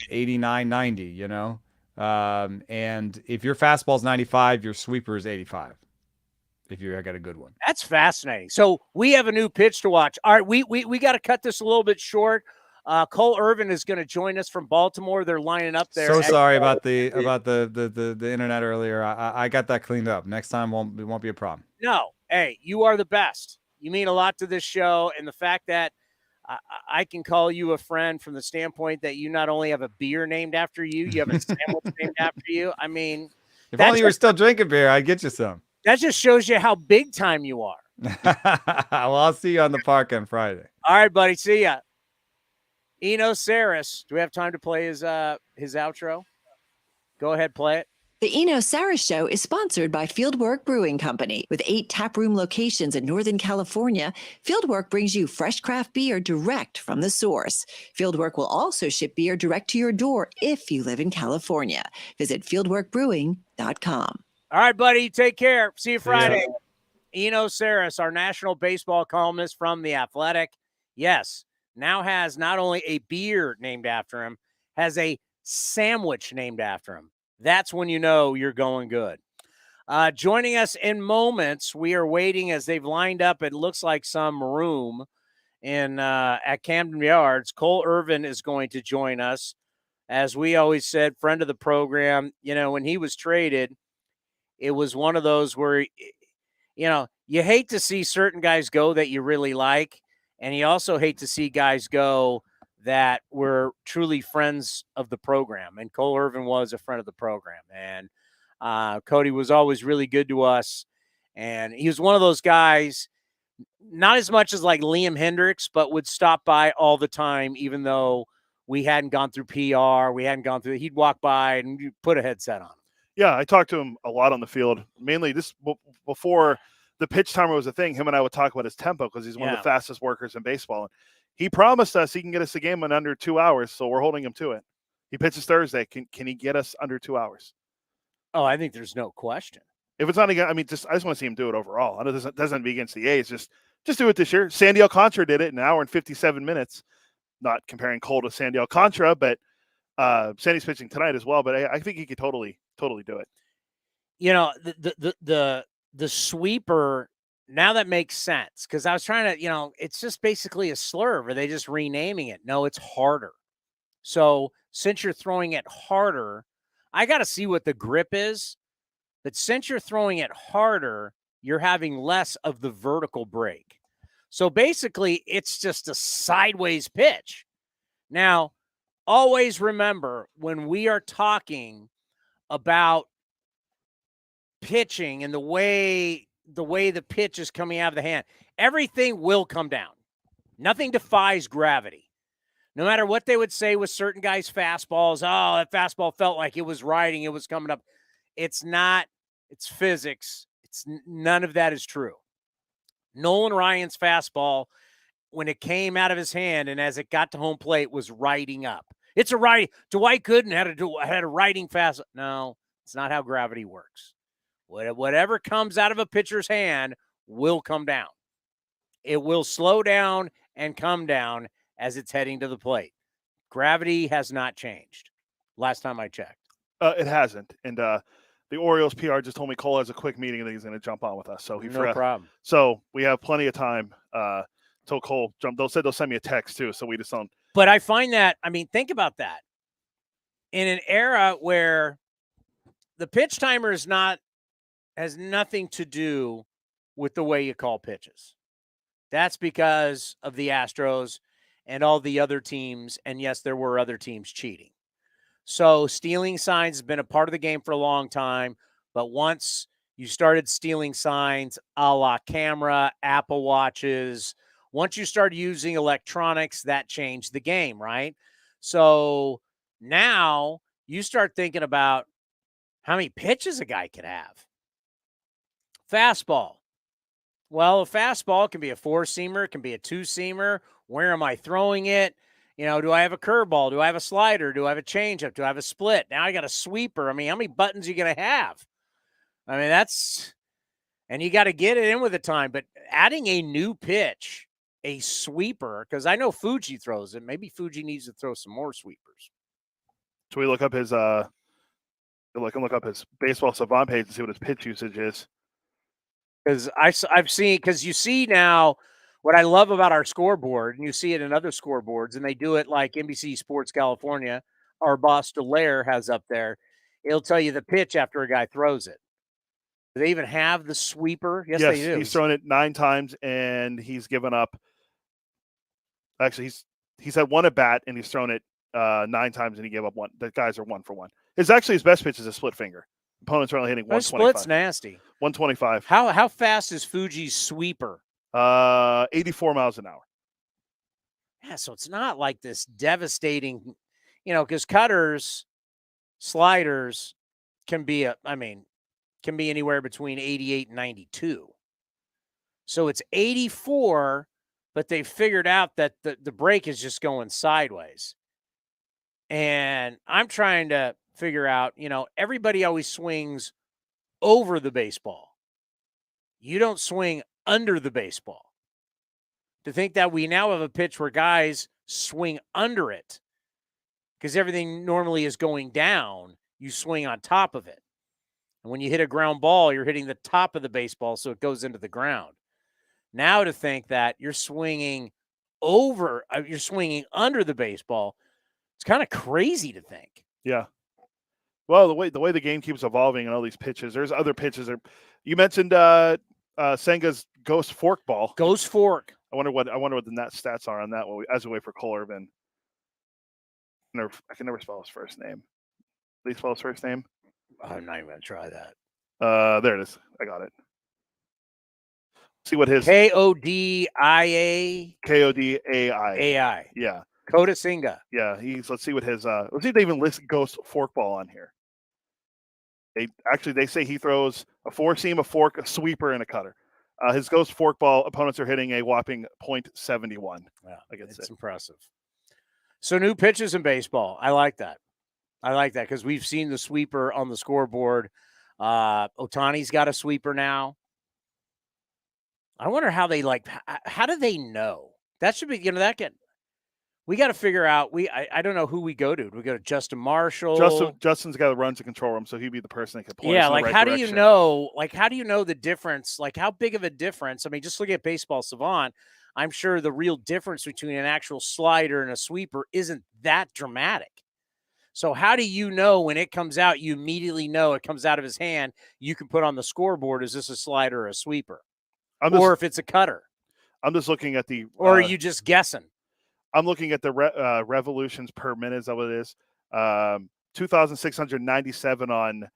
89, 90, and if your fastball's 95, your sweeper is 85. If you got a good one. That's fascinating. So we have a new pitch to watch. All right, we got to cut this a little bit short. Cole Irvin is going to join us from Baltimore. They're lining up there. So sorry about the internet earlier. I got that cleaned up. Next time it won't be a problem. No, hey, you are the best. You mean a lot to this show, and the fact that I can call you a friend from the standpoint that you not only have a beer named after you, you have a sandwich named after you. I mean, if only you were still drinking beer, I'd get you some. That just shows you how big time you are. Well, I'll see you on the park on Friday. All right, buddy. See ya. Eno Sarris. Do we have time to play his outro? Go ahead, play it. The Eno Sarris Show is sponsored by Fieldwork Brewing Company. With 8 taproom locations in Northern California, Fieldwork brings you fresh craft beer direct from the source. Fieldwork will also ship beer direct to your door if you live in California. Visit fieldworkbrewing.com. All right, buddy. Take care. See you Friday. Eno Sarris, our national baseball columnist from The Athletic. Yes, now has not only a beer named after him, has a sandwich named after him. That's when you know you're going good. Joining us in moments, we are waiting as they've lined up. It looks like some room at Camden Yards. Cole Irvin is going to join us. As we always said, friend of the program. When he was traded, it was one of those where, you hate to see certain guys go that you really like, and you also hate to see guys go that were truly friends of the program. And Cole Irvin was a friend of the program. And Cody was always really good to us. And he was one of those guys, not as much as like Liam Hendricks, but would stop by all the time, even though we hadn't gone through PR. He'd walk by and put a headset on. Yeah, I talked to him a lot on the field. Mainly this before the pitch timer was a thing. Him and I would talk about his tempo because he's one of the fastest workers in baseball. And he promised us he can get us a game in under 2 hours, so we're holding him to it. He pitches Thursday. Can he get us under 2 hours? Oh, I think there's no question. If it's not against, I just want to see him do it overall. I know it doesn't be against the A's. Just do it this year. Sandy Alcantara did it in an hour and 57 minutes. Not comparing Cole to Sandy Alcantara, but Sandy's pitching tonight as well. But I think he could totally do it. The sweeper, now that makes sense, because I was trying to, it's just basically a slurve. Are they just renaming it? No, it's harder. So since you're throwing it harder, I got to see what the grip is. But since you're throwing it harder, you're having less of the vertical break. So basically, it's just a sideways pitch. Now, always remember, when we are talking about pitching and the way the pitch is coming out of the hand, everything will come down. Nothing defies gravity. No matter what they would say with certain guys' fastballs, oh, that fastball felt like it was riding, it was coming up. It's not. It's physics. None of that is true. Nolan Ryan's fastball, when it came out of his hand and as it got to home plate, was riding up. It's a riding. Dwight Gooden had a riding fast. No, it's not how gravity works. Whatever comes out of a pitcher's hand will come down. It will slow down and come down as it's heading to the plate. Gravity has not changed. Last time I checked. It hasn't. And the Orioles PR just told me Cole has a quick meeting and he's going to jump on with us. So no problem. So we have plenty of time till Cole jump. They'll send me a text too. So we just don't. But I find that, think about that. In an era where the pitch timer has nothing to do with the way you call pitches. That's because of the Astros and all the other teams. And yes, there were other teams cheating. So stealing signs has been a part of the game for a long time. But once you started stealing signs a la camera, Apple Watches, once you started using electronics, that changed the game, right? So now you start thinking about how many pitches a guy can have. Fastball. Well, a fastball can be a four-seamer, it can be a two-seamer. Where am I throwing it? Do I have a curveball? Do I have a slider? Do I have a changeup? Do I have a split? Now I got a sweeper. How many buttons are you going to have? And you got to get it in with the time. But adding a new pitch, a sweeper, because I know Fuji throws it. Maybe Fuji needs to throw some more sweepers. So we look up his look up his baseball savant page to see what his pitch usage is. Because I've seen, because you see now what I love about our scoreboard, and you see it in other scoreboards, and they do it like NBC Sports California, our boss Delaire has up there. It'll tell you the pitch after a guy throws it. Do they even have the sweeper? Yes, they do. He's thrown it 9 times, and he's given up. Actually, he's had one at bat, and he's thrown it 9 times, and he gave up one. The guys are 1 for 1. His best pitch is a split finger. Opponents are only hitting 125. Split's nasty. 125. How fast is Fuji's sweeper? 84 miles an hour. Yeah, so it's not like this devastating, because cutters, sliders can be anywhere between 88 and 92. So it's 84, but they figured out that the break is just going sideways. And I'm trying to figure out, everybody always swings over the baseball. You don't swing under the baseball. To think that we now have a pitch where guys swing under it because everything normally is going down, you swing on top of it. And when you hit a ground ball, you're hitting the top of the baseball so it goes into the ground. Now to think that you're swinging under the baseball, it's kind of crazy to think. Yeah. Well, the way the game keeps evolving and all these pitches, there's other pitches. You mentioned Senga's ghost fork ball. Ghost fork. I wonder what the net stats are on that as we wait for Cole Irvin. I can never spell his first name. Please spell his first name. I'm not even gonna try that. There it is. I got it. See what his Kodia. Kodai. Yeah. Kota Singa. Yeah, let's see what his let's see if they even list ghost forkball on here. They say he throws a 4-seam, a fork, a sweeper, and a cutter. His ghost forkball opponents are hitting a whopping .71. Wow, it's impressive. So new pitches in baseball. I like that. I like that because we've seen the sweeper on the scoreboard. Ohtani's got a sweeper now. I wonder how they how do they know? That should be, we got to figure out. I don't know who we go to. Do we go to Justin Marshall? Justin's got to run to control room, so he'd be the person that could point Yeah, us in the right how direction. do you know? How do you know the difference? How big of a difference? I mean, just look at Baseball Savant. I'm sure the real difference between an actual slider and a sweeper isn't that dramatic. So how do you know when it comes out? You immediately know it comes out of his hand. You can put on the scoreboard, is this a slider or a sweeper? Or if it's a cutter. I'm just looking at the. Or are you just guessing? I'm looking at the revolutions per minute. Is that what it is? 2,697 on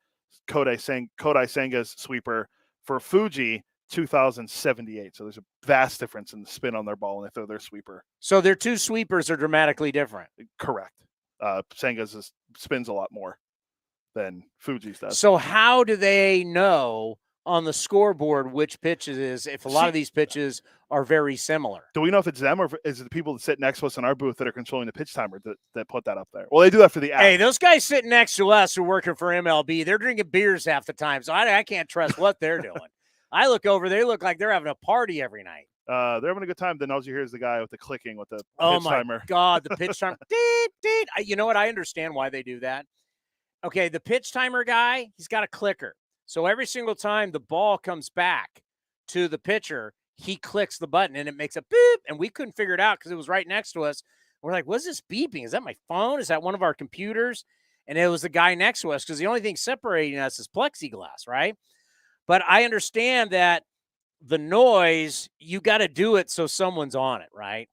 Kodai Senga's sweeper. For Fuji, 2,078. So there's a vast difference in the spin on their ball when they throw their sweeper. So their two sweepers are dramatically different. Correct. Senga's spins a lot more than Fuji's does. So how do they know on the scoreboard which pitches is if a lot of these pitches are very similar? Do we know if it's them or is it the people that sit next to us in our booth that are controlling the pitch timer that put that up there? Well, they do that for the app. Hey, those guys sitting next to us who are working for MLB, they're drinking beers half the time, so I can't trust what they're doing. I look over, they look like they're having a party every night. They're having a good time. Then all you hear is the guy with the clicking with the pitch timer. Oh, my God, the pitch timer. Deet, deet. You know what? I understand why they do that. Okay, the pitch timer guy, he's got a clicker. So every single time the ball comes back to the pitcher, he clicks the button and it makes a beep. And we couldn't figure it out because it was right next to us. We're like, what's this beeping? Is that my phone? Is that one of our computers? And it was the guy next to us because the only thing separating us is plexiglass, right? But I understand that the noise, you got to do it so someone's on it, right?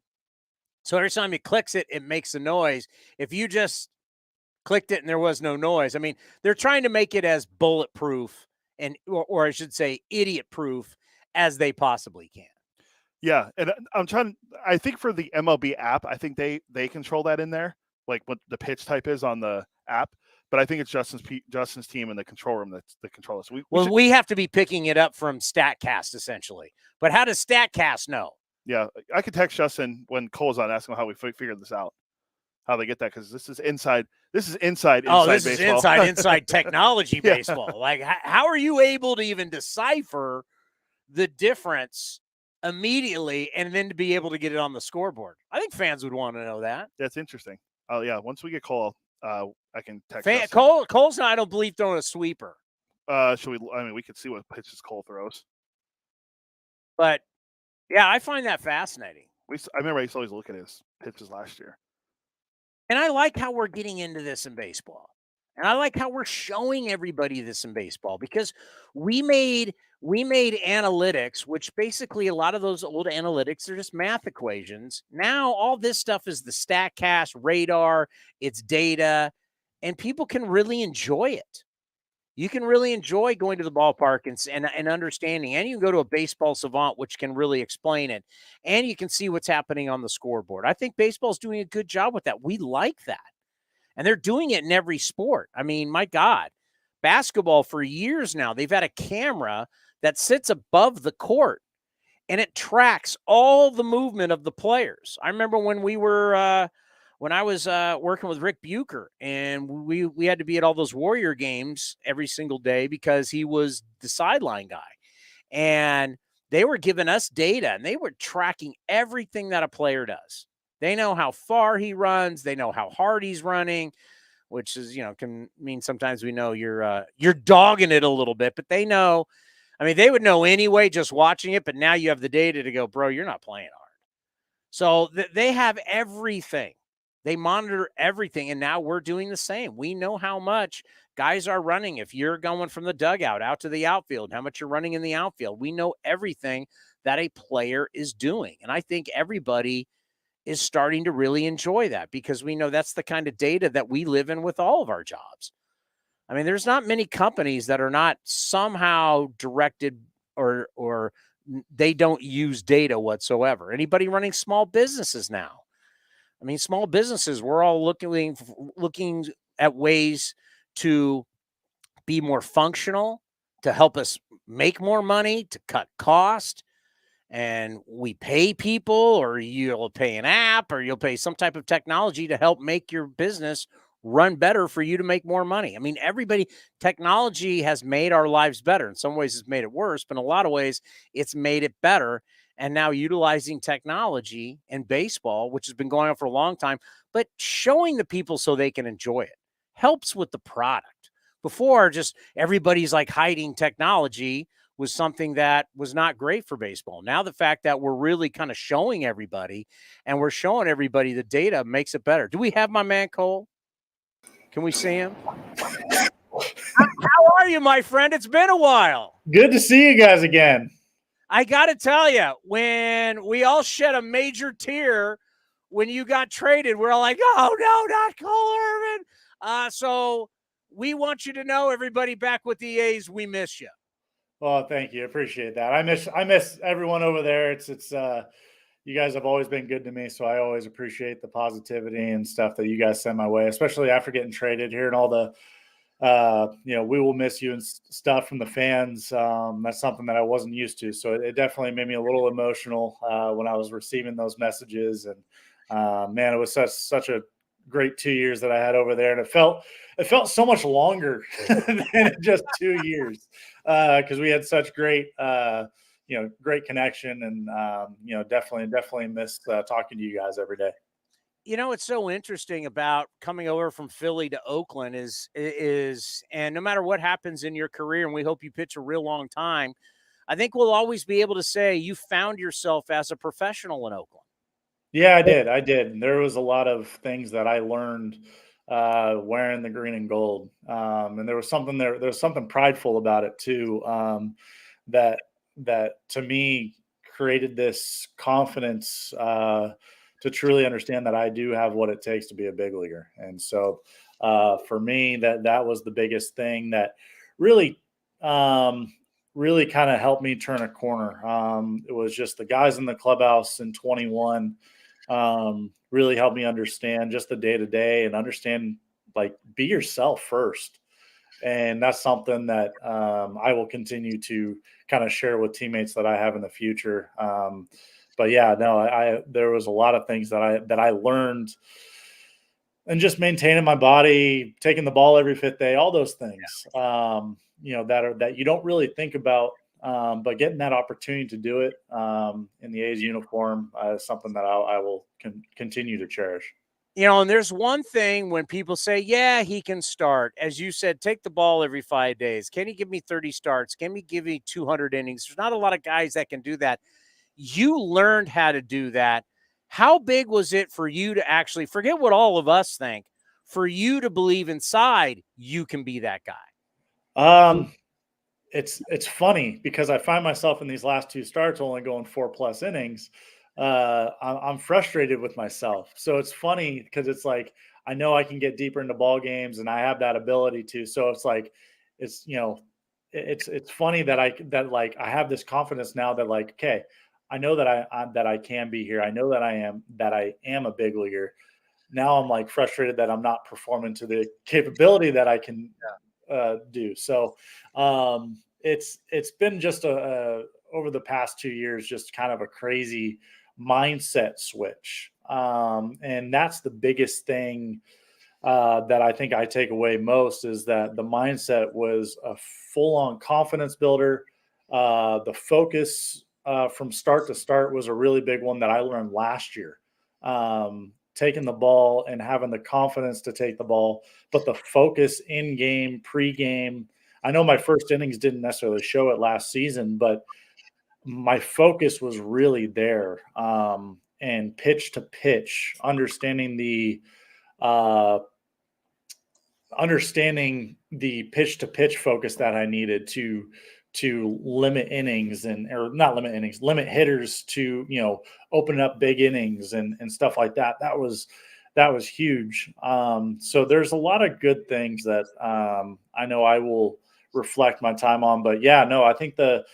So every time he clicks it, it makes a noise. If you just clicked it and there was no noise, I mean, they're trying to make it as bulletproof and, or I should say, idiot-proof as they possibly can. Yeah, and I think for the MLB app, I think they control that in there, like what the pitch type is on the app. But I think it's Justin's team in the control room that's the control. So we have to be picking it up from StatCast essentially. But how does StatCast know? Yeah, I could text Justin when Cole's on, ask him how we figured this out, how they get that, because this is inside. This is inside. Oh, this baseball. is inside technology baseball. Yeah. Like, how are you able to even decipher the difference immediately and then to be able to get it on the scoreboard? I think fans would want to know that. That's interesting. Oh yeah, once we get Cole, I can text Cole's not, I don't believe, throwing a sweeper. Should we? I mean, we could see what pitches Cole throws. But yeah, I find that fascinating. I remember I used to always look at his pitches last year. And I like how we're getting into this in baseball. And I like how we're showing everybody this in baseball because we made analytics, which basically a lot of those old analytics are just math equations. Now all this stuff is the StatCast, radar, it's data, and people can really enjoy it. You can really enjoy going to the ballpark and understanding. And you can go to a Baseball Savant, which can really explain it. And you can see what's happening on the scoreboard. I think baseball's doing a good job with that. We like that. And they're doing it in every sport. I mean, my God, basketball for years now, they've had a camera that sits above the court and it tracks all the movement of the players. I remember when I was working with Rick Bucher and we had to be at all those Warrior games every single day because he was the sideline guy. And they were giving us data and they were tracking everything that a player does. They know how far he runs. They know how hard he's running, which is, can mean sometimes we know you're dogging it a little bit, but they know. I mean, they would know anyway just watching it, but now you have the data to go, bro, you're not playing hard. So they have everything. They monitor everything, and now we're doing the same. We know how much guys are running. If you're going from the dugout out to the outfield, how much you're running in the outfield. We know everything that a player is doing, and I think everybody is starting to really enjoy that because we know that's the kind of data that we live in with all of our jobs. I mean, there's not many companies that are not somehow directed or they don't use data whatsoever. Anybody running small businesses now. I mean, small businesses, we're all looking at ways to be more functional, to help us make more money, to cut cost. And we pay people, or you'll pay an app, or you'll pay some type of technology to help make your business run better for you to make more money. I mean, technology has made our lives better. In some ways, it's made it worse, but in a lot of ways, it's made it better. And now utilizing technology in baseball, which has been going on for a long time, but showing the people so they can enjoy it helps with the product. Before, just everybody's like hiding technology was something that was not great for baseball. Now, the fact that we're really kind of showing everybody and we're showing everybody the data makes it better. Do we have my man Cole? Can we see him? How are you, my friend? It's been a while. Good to see you guys again. I got to tell you, when we all shed a major tear when you got traded, we're all like, oh, no, not Cole Irvin. So we want you to know, everybody back with the A's, we miss you. Well, thank you. Appreciate that. I miss everyone over there. It's you guys have always been good to me, so I always appreciate the positivity and stuff that you guys send my way, especially after getting traded here and all the we will miss you and stuff from the fans. That's something that I wasn't used to. So it definitely made me a little emotional when I was receiving those messages. And man, it was such a great 2 years that I had over there. And it felt so much longer than just 2 years because we had such great, great connection. And, definitely miss talking to you guys every day. You know, what's so interesting about coming over from Philly to Oakland is, and no matter what happens in your career, and we hope you pitch a real long time, I think we'll always be able to say you found yourself as a professional in Oakland. Yeah, I did. And there was a lot of things that I learned wearing the green and gold. And there was something prideful about it too. That to me created this confidence to truly understand that I do have what it takes to be a big leaguer. And so for me, that was the biggest thing that really kind of helped me turn a corner. It was just the guys in the clubhouse in 21 really helped me understand just the day to day and understand, like, be yourself first. And that's something that I will continue to kind of share with teammates that I have in the future. But yeah, no, there was a lot of things that I learned, and just maintaining my body, taking the ball every fifth day, all those things, that you don't really think about, but getting that opportunity to do it in the A's uniform is something that I will continue to cherish. And there's one thing when people say, yeah, he can start. As you said, take the ball every 5 days. Can he give me 30 starts? Can he give me 200 innings? There's not a lot of guys that can do that. You learned how to do that. How big was it for you to actually forget what all of us think, for you to believe inside you can be that guy? It's funny because I find myself in these last 2 starts only going 4+ innings. I'm frustrated with myself. So it's funny because it's like, I know I can get deeper into ball games and I have that ability to. So it's like, it's funny that I have this confidence now that, like, okay, I know that I can be here. I know that I am a big leaguer. Now I'm like frustrated that I'm not performing to the capability that I can do. So it's been just over the past 2 years, just kind of a crazy mindset switch. And that's the biggest thing that I think I take away most, is that the mindset was a full-on confidence builder. The focus from start to start was a really big one that I learned last year. Taking the ball and having the confidence to take the ball, but the focus in game, pre-game. I know my first innings didn't necessarily show it last season, but my focus was really there. And pitch to pitch, understanding the pitch to pitch focus that I needed to limit innings limit hitters to, open up big innings and stuff like that. That was huge. So there's a lot of good things that I know I will reflect my time on. But yeah, no, I think the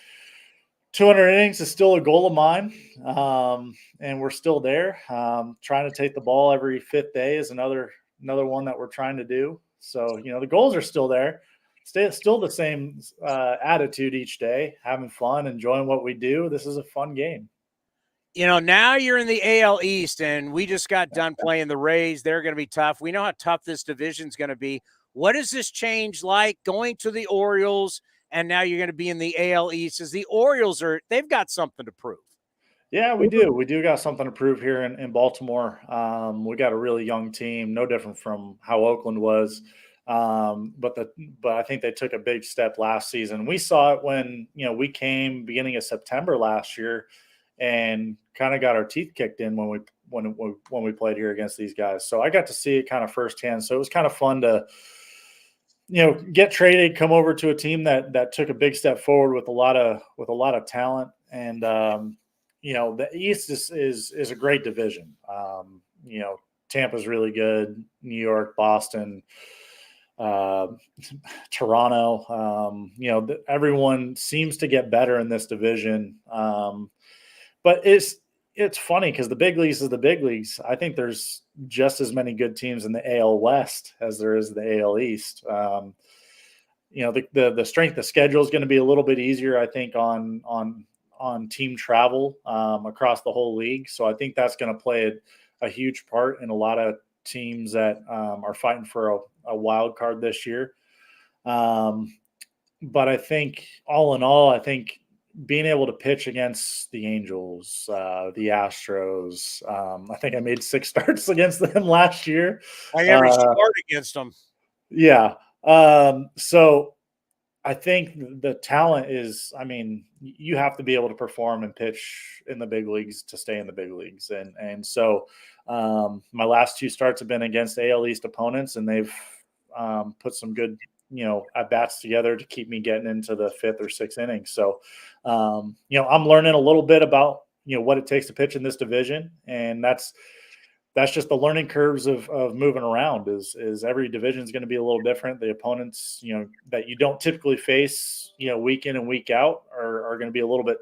200 innings is still a goal of mine. And we're still there. Trying to take the ball every 5th day is another one that we're trying to do. So, the goals are still there. Still the same attitude each day, having fun, enjoying what we do. This is a fun game. Now you're in the AL East, and we just got done playing the Rays. They're going to be tough. We know how tough this division's going to be. What is this change like going to the Orioles, and now you're going to be in the AL East? As the Orioles they've got something to prove. Yeah, we do. We do got something to prove here in Baltimore. We got a really young team, no different from how Oakland was. But I think they took a big step last season. We saw it when we came beginning of September last year, and kind of got our teeth kicked in when we played here against these guys. So I got to see it kind of firsthand. So it was kind of fun to get traded, come over to a team that took a big step forward with a lot of talent. And the East is a great division. Tampa's really good. New York, Boston, Toronto. Everyone seems to get better in this division. But it's funny because the big leagues is the big leagues. I think there's just as many good teams in the AL West as there is the AL East. The strength of schedule is going to be a little bit easier, I think, on team travel across the whole league. So I think that's going to play a huge part in a lot of teams that are fighting for a wild card this year. But I think all in all, being able to pitch against the Angels, the Astros, I think I made 6 starts against them last year. I never scored against them. Yeah. So I think the talent is, you have to be able to perform and pitch in the big leagues to stay in the big leagues. And so my last 2 starts have been against AL East opponents, and they've put some good, at bats together to keep me getting into the 5th or 6th inning. So, I'm learning a little bit about, what it takes to pitch in this division. And that's just the learning curves of moving around is every division is going to be a little different. The opponents, that you don't typically face, week in and week out are going to be a little bit,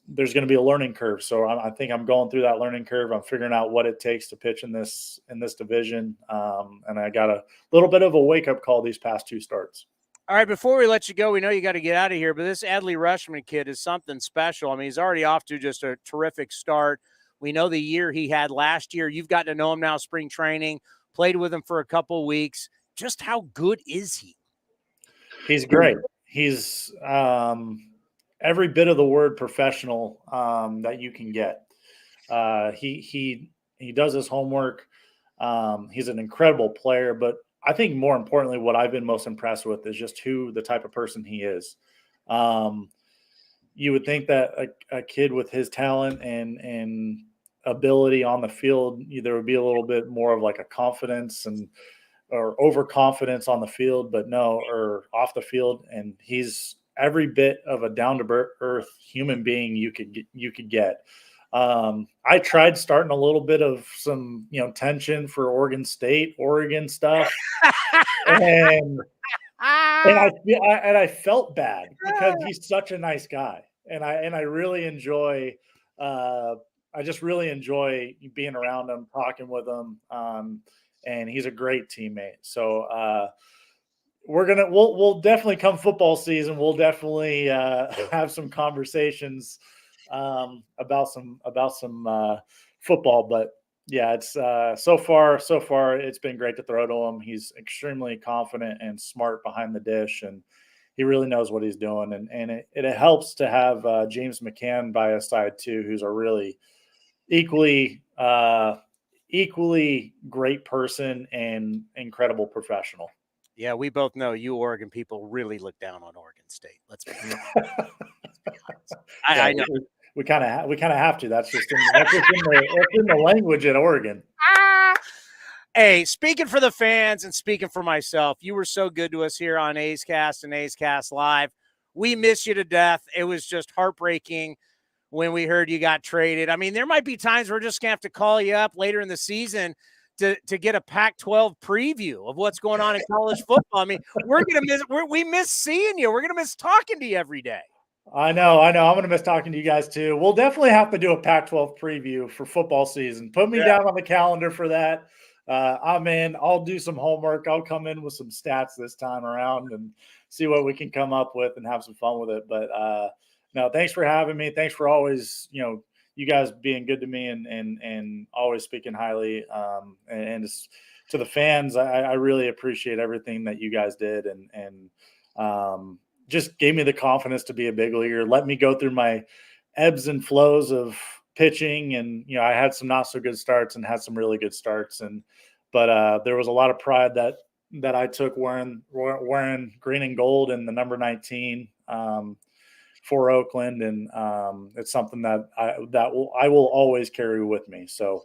there's going to be a learning curve. So I think I'm going through that learning curve. I'm figuring out what it takes to pitch in this division. And I got a little bit of a wake up call these past 2 starts. All right, before we let you go, we know you got to get out of here, but this Adley Rushman kid is something special. He's already off to just a terrific start. We know the year he had last year. You've gotten to know him now, spring training, played with him for a couple of weeks. Just how good is he? He's great. He's every bit of the word professional that you can get. He does his homework. He's an incredible player, but I think more importantly, what I've been most impressed with is just the type of person he is. You would think that a kid with his talent and ability on the field, there would be a little bit more of like a confidence or overconfidence on the field, but no, or off the field. And he's every bit of a down to earth human being you could get. I tried starting a little bit of some, tension for Oregon stuff. and I felt bad because he's such a nice guy. And I really enjoy, I just really enjoy being around him, talking with him. And he's a great teammate. So, we'll definitely come football season. We'll definitely have some conversations about some football. But yeah, it's so far it's been great to throw to him. He's extremely confident and smart behind the dish, and he really knows what he's doing. And it helps to have James McCann by his side too, who's a really equally great person and incredible professional. Yeah, we both know you Oregon people really look down on Oregon State. Let's be honest. I know. We kind of have to. That's just in the language at Oregon. Hey, speaking for the fans and speaking for myself, you were so good to us here on A's Cast and A's Cast Live. We miss you to death. It was just heartbreaking when we heard you got traded. There might be times we're just going to have to call you up later in the season to get a Pac-12 preview of what's going on in college football. We're going to miss we miss seeing you. We're going to miss talking to you every day. I know. I'm going to miss talking to you guys too. We'll definitely have to do a Pac-12 preview for football season. Put me down on the calendar for that. I'm in. I'll do some homework. I'll come in with some stats this time around and see what we can come up with and have some fun with it. But No, thanks for having me. Thanks for always, you guys being good to me and always speaking highly. And just to the fans, I really appreciate everything that you guys did and just gave me the confidence to be a big leaguer. Let me go through my ebbs and flows of pitching, and I had some not so good starts and had some really good starts, but there was a lot of pride that I took wearing green and gold and the number 19 for Oakland, and it's something that I will always carry with me. So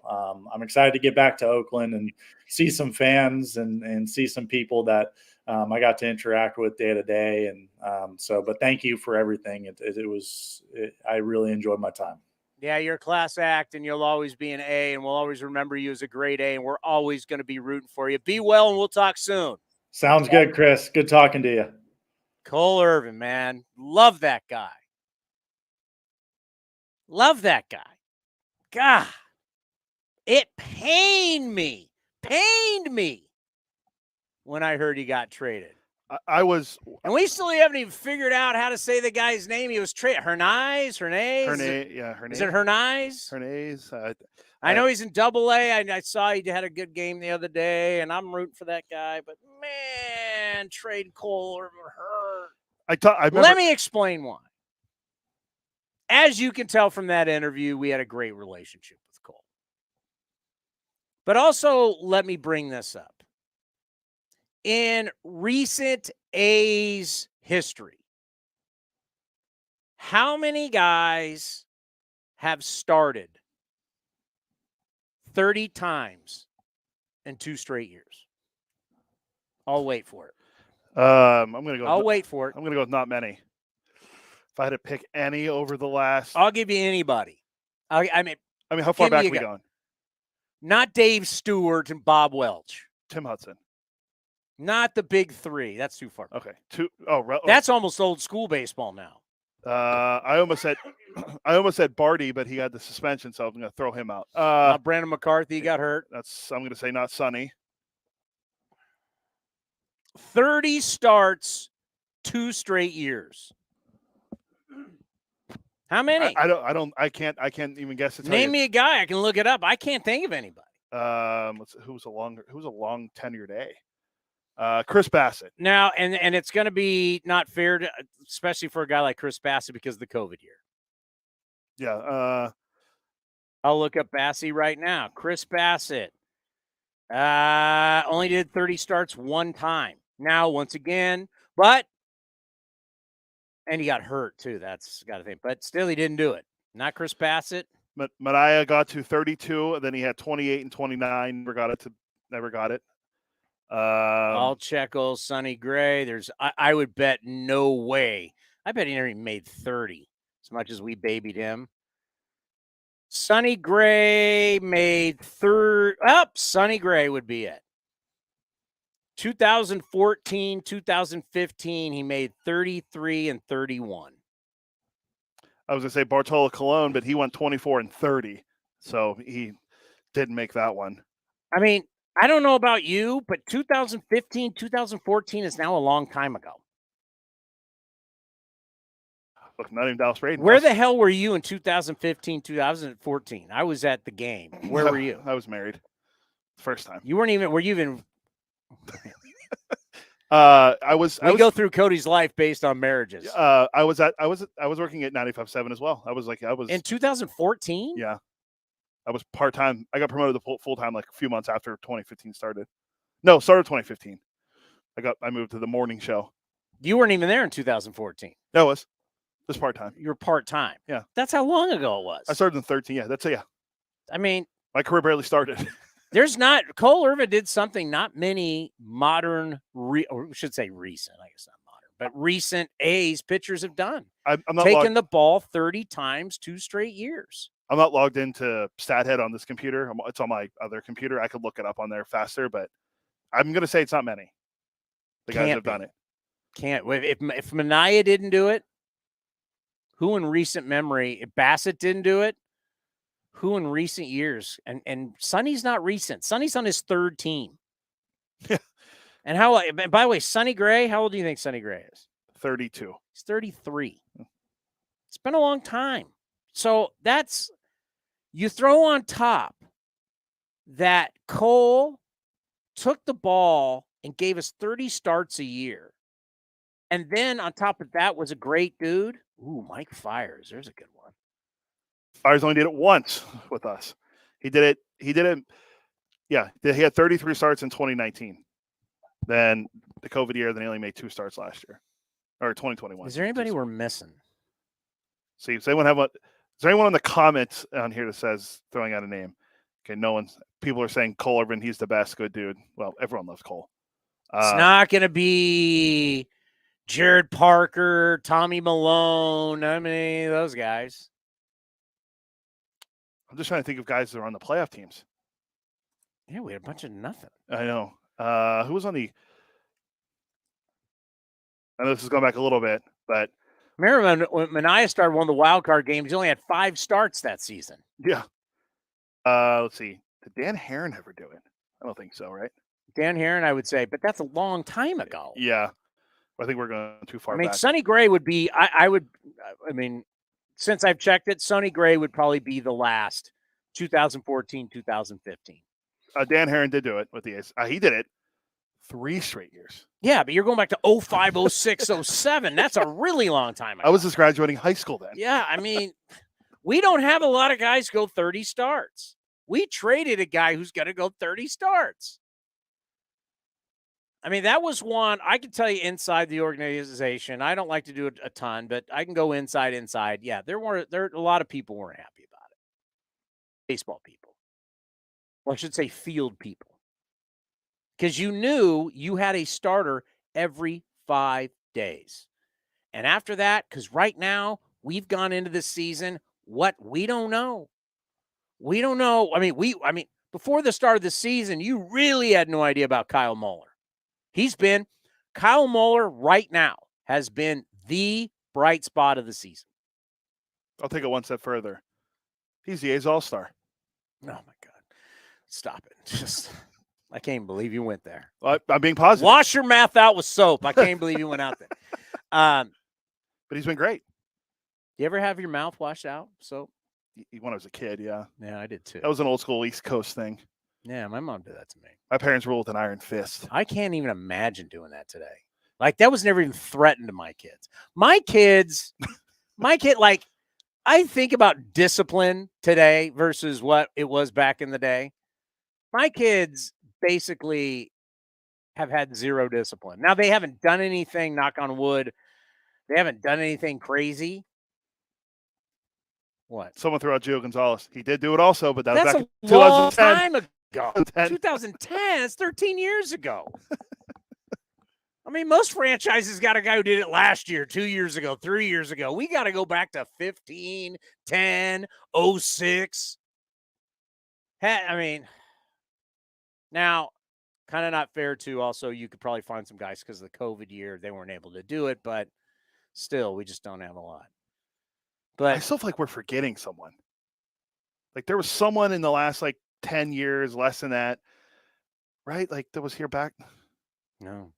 I'm excited to get back to Oakland and see some fans and see some people that I got to interact with day to day. And but thank you for everything. I really enjoyed my time. Yeah, you're a class act, and you'll always be an A, and we'll always remember you as a great A, and we're always going to be rooting for you. Be well, and we'll talk soon. Sounds good, Chris. Good talking to you. Cole Irvin, man. Love that guy. Love that guy. God, it pained me when I heard he got traded. I was, and we still haven't even figured out how to say the guy's name. He was traded. Hernandez. yeah, Hernandez. Is it Hernandez? Hernandez. I know he's in Double-A. I saw he had a good game the other day, and I'm rooting for that guy. But man, trade Cole hurt. Let me explain why. As you can tell from that interview, we had a great relationship with Cole. But also, let me bring this up. In recent A's history, how many guys have started 30 times in 2 straight years? I'll wait for it. I'm going to go. I'll wait for it. I'm going to go with not many. If I had to pick any over the last, I'll give you anybody. I mean, how far back are we going? Not Dave Stewart and Bob Welch. Tim Hudson. Not the big 3. That's too far. Okay. That's almost old school baseball now. I almost said Barty, but he had the suspension, so I'm going to throw him out. Not Brandon McCarthy got hurt. I'm going to say not Sonny. 30 starts, 2 straight years. How many? I can't even guess it. Name me a guy. I can look it up. I can't think of anybody. Who's a long tenured A? Chris Bassett. Now, and it's going to be not fair to, especially for a guy like Chris Bassett because of the COVID year. Yeah. I'll look up Bassett right now. Chris Bassett only did 30 starts 1 time. Now, once again, and he got hurt too. That's got to think. But still, he didn't do it. Not Chris Bassett. Mania got to 32, and then he had 28 and 29. Never got it. All Checo, Sonny Gray. I would bet no way. I bet he never even made 30 as much as we babied him. Sonny Gray made 30. Sonny Gray would be it. 2014, 2015, he made 33 and 31. I was going to say Bartolo Colon, but he went 24 and 30. So he didn't make that one. I mean, I don't know about you, but 2015, 2014 is now a long time ago. Look, not even Dallas Braden. Where the hell were you in 2015, 2014? I was at the game. Where were you? I was married. First time. You weren't even, were you even? I was go through Cody's life based on marriages. I was working at 95.7 as well. I was in 2014. Yeah, I was part-time. I got promoted to full-time like a few months after 2015 started. No, started 2015. I moved to the morning show. You weren't even there in 2014. No, I was just part-time. You were part-time. Yeah, that's how long ago it was. I started in 13. Yeah, yeah. I mean, my career barely started. Cole Irvin did something not many modern, or we should say recent, I guess not modern, but recent A's pitchers have done. I'm not taking the ball 30 times 2 straight years. I'm not logged into StatHead on this computer. It's on my other computer. I could look it up on there faster, but I'm going to say it's not many. The guys have done it. Can't. If Mania didn't do it, who in recent memory, if Bassett didn't do it, who in recent years? And Sonny's not recent. Sonny's on his 3rd team. Yeah. And by the way, Sonny Gray, how old do you think Sonny Gray is? 32. He's 33. It's been a long time. So you throw on top that Cole took the ball and gave us 30 starts a year. And then on top of that was a great dude. Ooh, Mike Fires. There's a good one. Fires only did it once with us. He did it. Yeah, he had 33 starts in 2019. Then the COVID year, then he only made 2 starts last year. Or 2021. Is there anybody we're missing? See, does anyone is there anyone in the comments on here that says throwing out a name? Okay, no one's. People are saying Cole Irvin, he's the best, good dude. Well, everyone loves Cole. It's not going to be Jared Parker, Tommy Malone. I mean, those guys. I'm just trying to think of guys that are on the playoff teams. Yeah, we had a bunch of nothing. I know. Who was on the? I know this is going back a little bit, but remember when Mania started one of the wild card games, he only had 5 starts that season. Yeah. Let's see. Did Dan Herron ever do it? I don't think so, right? Dan Herron, I would say, but that's a long time ago. Yeah. I think we're going too far back. Sonny Gray would be, I mean, since I've checked it, Sonny Gray would probably be the last 2014, 2015. Dan Herron did do it with the A's. He did it 3 straight years. Yeah, but you're going back to 05, 06, 07. That's a really long time ago. I was just graduating high school then. Yeah, I mean, we don't have a lot of guys go 30 starts. We traded a guy who's going to go 30 starts. I mean, that was one I can tell you inside the organization. I don't like to do it a ton, but I can go inside. Yeah, there a lot of people weren't happy about it. Baseball people. Well, I should say field people. Because you knew you had a starter every 5 days. And after that, because right now we've gone into this season, what we don't know. We don't know. I mean, before the start of the season, you really had no idea about Kyle Muller. Kyle Muller right now has been the bright spot of the season. I'll take it one step further. He's the A's All-Star. Oh, my God. Stop it. I can't believe you went there. I'm being positive. Wash your mouth out with soap. I can't believe you went out there. But he's been great. You ever have your mouth washed out? So when I was a kid, yeah. Yeah, I did too. That was an old school East Coast thing. Yeah, my mom did that to me. My parents ruled with an iron fist. I can't even imagine doing that today. Like, that was never even threatened to my kids. My kid, like, I think about discipline today versus what it was back in the day. My kids basically have had 0 discipline. Now, they haven't done anything, knock on wood. They haven't done anything crazy. What? Someone threw out Gio Gonzalez. He did do it also, but that's back a in long 2010. time ago. 2010. It's 13 years ago. I mean, most franchises got a guy who did it last year, 2 years ago, 3 years ago. We got to go back to 15, 10, 06. I mean, now, kind of not fair too. Also, you could probably find some guys because of the COVID year, they weren't able to do it, but still, we just don't have a lot. But I still feel like we're forgetting someone. Like, there was someone in the last, 10 years, less than that, right? Like, that was here back. No.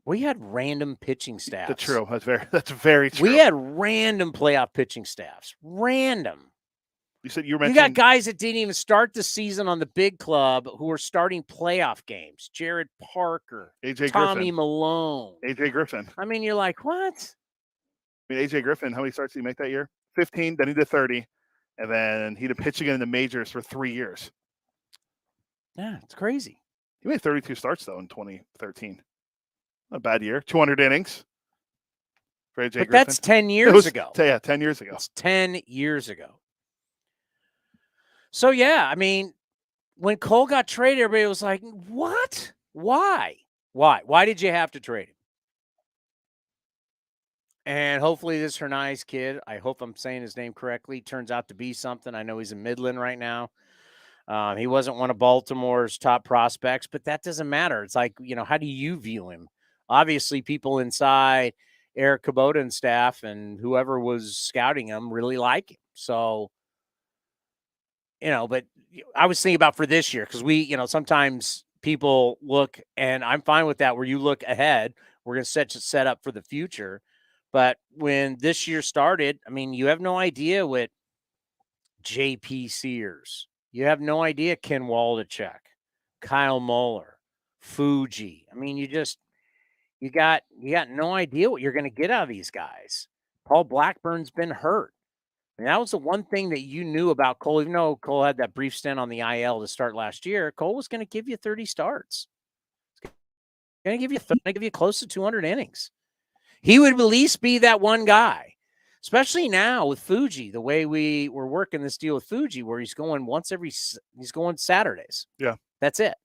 We had random pitching staffs. That's true. That's very true. We had random playoff pitching staffs. Random. You mentioned got guys that didn't even start the season on the big club who were starting playoff games. Jared Parker, Tommy Malone, AJ Griffin. I mean, you're like, what? I mean, AJ Griffin, how many starts did he make that year? 15, then he did 30, and then he did pitching in the majors for 3 years. Yeah, it's crazy. He made 32 starts, though, in 2013. Not a bad year. 200 innings for AJ Griffin. That's 10 years ago. Yeah, 10 years ago. It's 10 years ago. So, yeah, I mean, when Cole got traded, everybody was like, what? Why? Why did you have to trade him? And hopefully this Hernandez kid, I hope I'm saying his name correctly, turns out to be something. I know he's in Midland right now. He wasn't one of Baltimore's top prospects, but that doesn't matter. It's like, how do you view him? Obviously, people inside, Eric Kubota and staff and whoever was scouting him really like him. So, but I was thinking about for this year because we, sometimes people look, and I'm fine with that, where you look ahead. We're going to set up for the future. But when this year started, I mean, you have no idea what J.P. Sears, you have no idea Ken Waldachek, Kyle Muller, Fuji. I mean, you got no idea what you're going to get out of these guys. Paul Blackburn's been hurt. And that was the one thing that you knew about Cole. Even though Cole had that brief stint on the IL to start last year, Cole was going to give you 30 starts. Going to give you close to 200 innings. He would at least be that one guy, especially now with Fuji, the way we were working this deal with Fuji, where he's going he's going Saturdays. Yeah. That's it.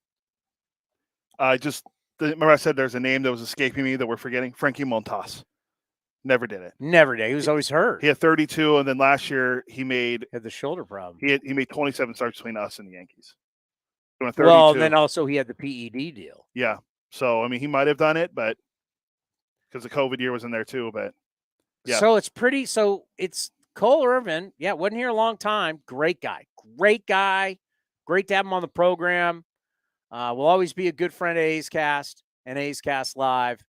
Remember I said there's a name that was escaping me that we're forgetting? Frankie Montas. Never did it. Never did. He was always hurt. He had 32, and then last year he had the shoulder problem. He made 27 starts between us and the Yankees. Well, then also he had the PED deal. Yeah. So, I mean, he might have done it, but because the COVID year was in there too, but yeah. So it's Cole Irvin. Yeah, wasn't here a long time. Great guy. Great to have him on the program. Will always be a good friend of A's Cast and A's Cast Live.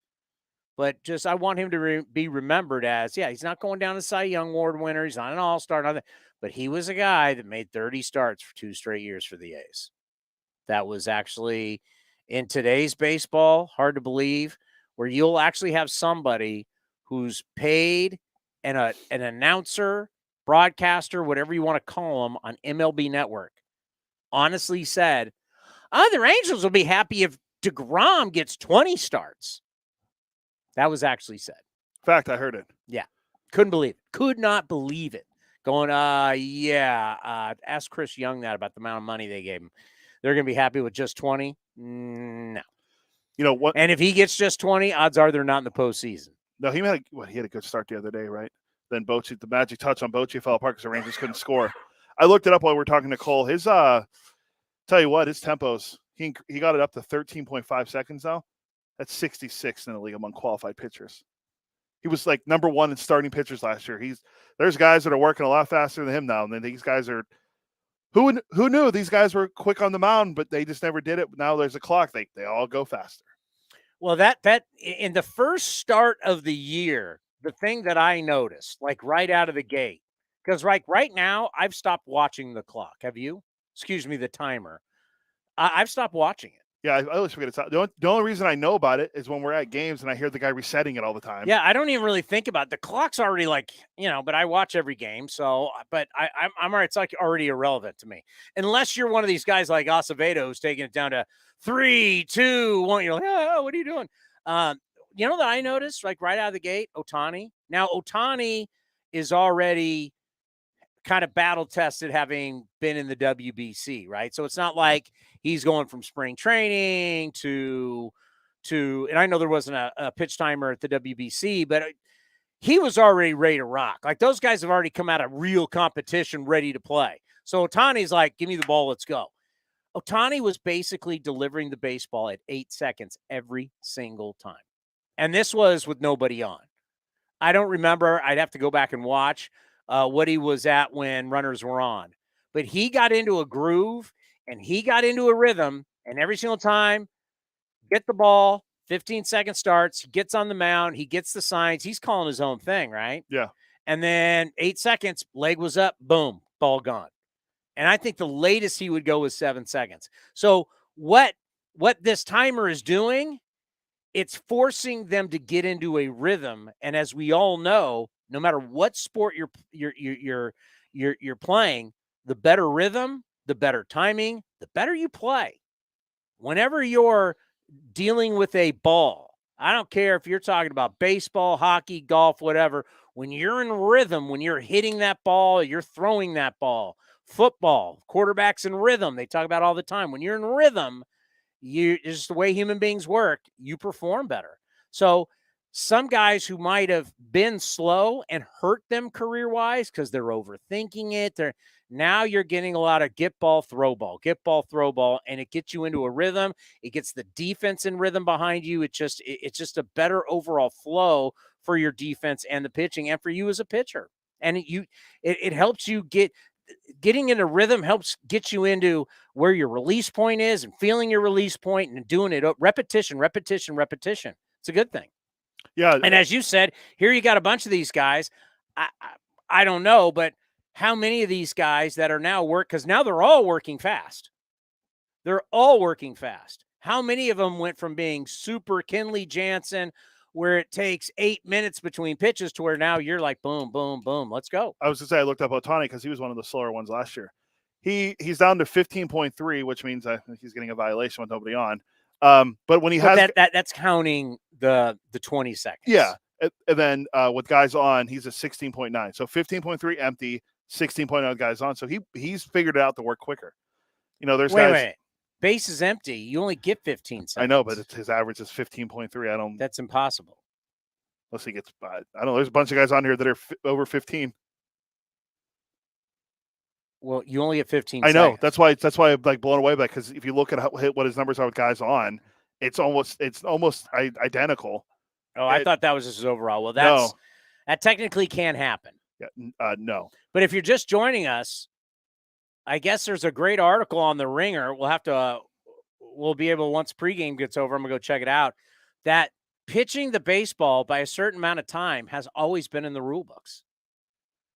But I want him to be remembered as, he's not going down as Cy Young Award winner. He's not an all-star, nothing. But he was a guy that made 30 starts for 2 straight years for the A's. That was actually, in today's baseball, hard to believe, where you'll actually have somebody who's paid and an announcer, broadcaster, whatever you want to call them, on MLB Network, honestly said, the Angels will be happy if DeGrom gets 20 starts. That was actually said. In fact, I heard it. Yeah. Couldn't believe it. Could not believe it. Going, ask Chris Young that about the amount of money they gave him. They're going to be happy with just 20? No. You know what? And if he gets just 20, odds are they're not in the postseason. No, he had a good start the other day, right? Then Bochy, the magic touch on Bochy fell apart because the Rangers couldn't score. I looked it up while we were talking to Cole. His tell you what, his tempos, he got it up to 13.5 seconds now. That's 66 in the league among qualified pitchers. He was like number 1 in starting pitchers last year. There's guys that are working a lot faster than him now. And then these guys are who knew these guys were quick on the mound, but they just never did it. Now there's a clock. They all go faster. Well, that in the first start of the year, the thing that I noticed, like right out of the gate, because right now I've stopped watching the clock. Have you? Excuse me, the timer. I've stopped watching it. Yeah, I always forget it's out. The only reason I know about it is when we're at games and I hear the guy resetting it all the time. Yeah, I don't even really think about it. The clock's already but I watch every game. So, but I'm it's like already irrelevant to me. Unless you're one of these guys like Acevedo who's taking it down to 3, 2, 1. You're like, oh, what are you doing? You know that I noticed, like right out of the gate, Ohtani. Now, Ohtani is already kind of battle tested, having been in the WBC, right? So it's not like he's going from spring training to, and I know there wasn't a pitch timer at the WBC, but he was already ready to rock. Like those guys have already come out of real competition, ready to play. So Ohtani's like, give me the ball, let's go. Ohtani was basically delivering the baseball at 8 seconds every single time. And this was with nobody on. I don't remember. I'd have to go back and watch what he was at when runners were on. But he got into a groove and he got into a rhythm. And every single time, get the ball, 15-second starts, he gets on the mound, he gets the signs. He's calling his own thing, right? Yeah. And then 8 seconds, leg was up, boom, ball gone. And I think the latest he would go was 7 seconds. So what this timer is doing, it's forcing them to get into a rhythm. And as we all know, no matter what sport you're playing, the better rhythm, the better timing, the better you play. Whenever you're dealing with a ball, I don't care if you're talking about baseball, hockey, golf, whatever, when you're in rhythm, when you're hitting that ball, you're throwing that ball, football, quarterbacks in rhythm, they talk about all the time. When you're in rhythm, it's just the way human beings work, you perform better. So some guys who might have been slow and hurt them career-wise because they're overthinking it, now you're getting a lot of get ball, throw ball, and it gets you into a rhythm. It gets the defense in rhythm behind you. It's just a better overall flow for your defense and the pitching and for you as a pitcher. And it helps you getting into rhythm helps get you into where your release point is and feeling your release point and doing it repetition. It's a good thing. Yeah. And as you said, here you got a bunch of these guys. I don't know, but how many of these guys that are now because now they're all working fast. They're all working fast. How many of them went from being super Kenley Jansen, where it takes 8 minutes between pitches, to where now you're like, boom, boom, boom, let's go. I was going to say, I looked up Ohtani because he was one of the slower ones last year. He's down to 15.3, which means he's getting a violation with nobody on. But when he has that's counting the 20 seconds. Yeah. And then with guys on, he's a 16.9. So 15.3 empty, 16.9 guys on. So he's figured it out to work quicker. You know, there's guys. Wait. Base is empty. You only get 15 seconds. I know, but his average is 15.3. That's impossible. Unless he gets by. I don't know. There's a bunch of guys on here that are over 15. Well, you only get 15 I know. seconds. That's why I'm like blown away by it, because if you look at what his numbers are with guys on, it's almost identical. Oh, I thought that was just his overall. Well, that technically can't happen. Yeah, no. But if you're just joining us, I guess there's a great article on the Ringer. We'll be able, once pregame gets over, I'm going to go check it out, that pitching the baseball by a certain amount of time has always been in the rule books.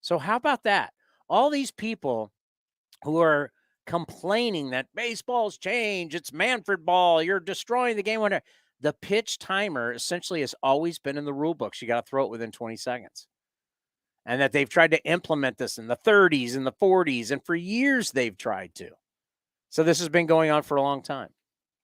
So how about that? All these people who are complaining that baseball's changed, it's Manfred ball, you're destroying the game. The pitch timer essentially has always been in the rule books. You got to throw it within 20 seconds. And that they've tried to implement this in the 30s and the 40s, and for years they've tried to. So this has been going on for a long time.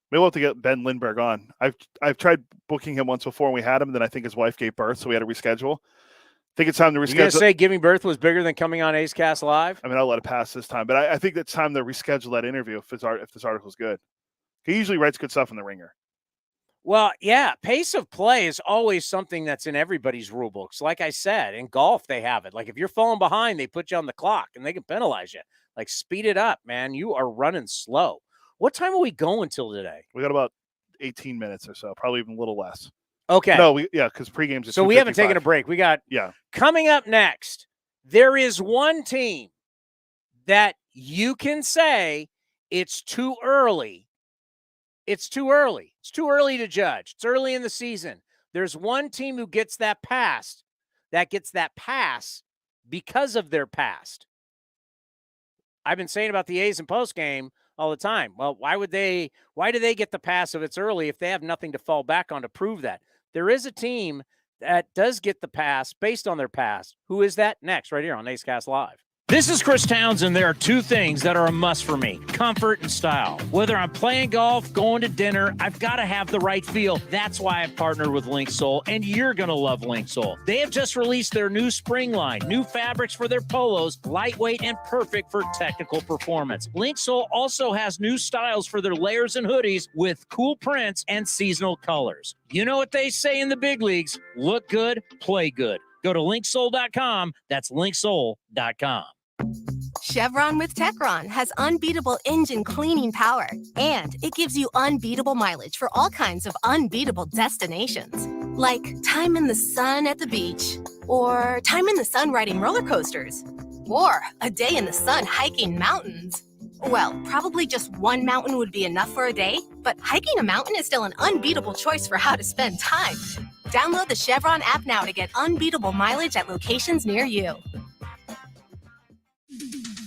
Maybe we'll have to get Ben Lindbergh on. I've tried booking him once before, and we had him. Then I think his wife gave birth, so we had to reschedule. I think it's time to reschedule. You're going to say giving birth was bigger than coming on A's Cast Live? I mean, I'll let it pass this time, but I think it's time to reschedule that interview if this article's good. He usually writes good stuff in the Ringer. Well, yeah, pace of play is always something that's in everybody's rule books. Like I said, in golf, they have it. Like if you're falling behind, they put you on the clock and they can penalize you. Like speed it up, man. You are running slow. What time are we going till today? We got about 18 minutes or so, probably even a little less. Okay. No, because pregame's. So we haven't taken a break. We got coming up next. There is one team that you can say it's too early. It's too early. It's too early to judge. It's early in the season. There's one team who gets that pass, because of their past. I've been saying about the A's in postgame all the time. Well, why do they get the pass if it's early if they have nothing to fall back on to prove that? There is a team that does get the pass based on their past. Who is that? Next, right here on A's Cast Live. This is Chris Townsend. There are two things that are a must for me: comfort and style. Whether I'm playing golf, going to dinner, I've got to have the right feel. That's why I've partnered with Linksole, and you're going to love Linksole. They have just released their new spring line, new fabrics for their polos, lightweight and perfect for technical performance. Linksole also has new styles for their layers and hoodies with cool prints and seasonal colors. You know what they say in the big leagues: look good, play good. Go to linksole.com. That's linksole.com. Chevron with Techron has unbeatable engine cleaning power, and it gives you unbeatable mileage for all kinds of unbeatable destinations, like time in the sun at the beach, or time in the sun riding roller coasters, or a day in the sun hiking mountains. Well, probably just one mountain would be enough for a day, but hiking a mountain is still an unbeatable choice for how to spend time. Download the Chevron app now to get unbeatable mileage at locations near you.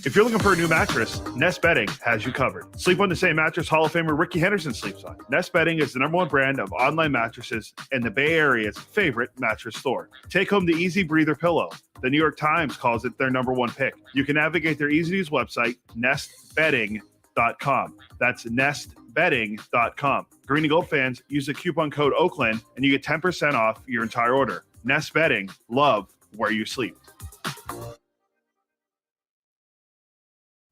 If you're looking for a new mattress, Nest Bedding has you covered. Sleep on the same mattress Hall of Famer Ricky Henderson sleeps on. Nest Bedding is the #1 brand of online mattresses and the Bay Area's favorite mattress store. Take home the Easy Breather pillow. The New York Times calls it their #1 pick. You can navigate their easy-to-use website, nestbedding.com. That's nestbedding.com. Green and Gold fans, use the coupon code Oakland and you get 10% off your entire order. Nest Bedding, love where you sleep.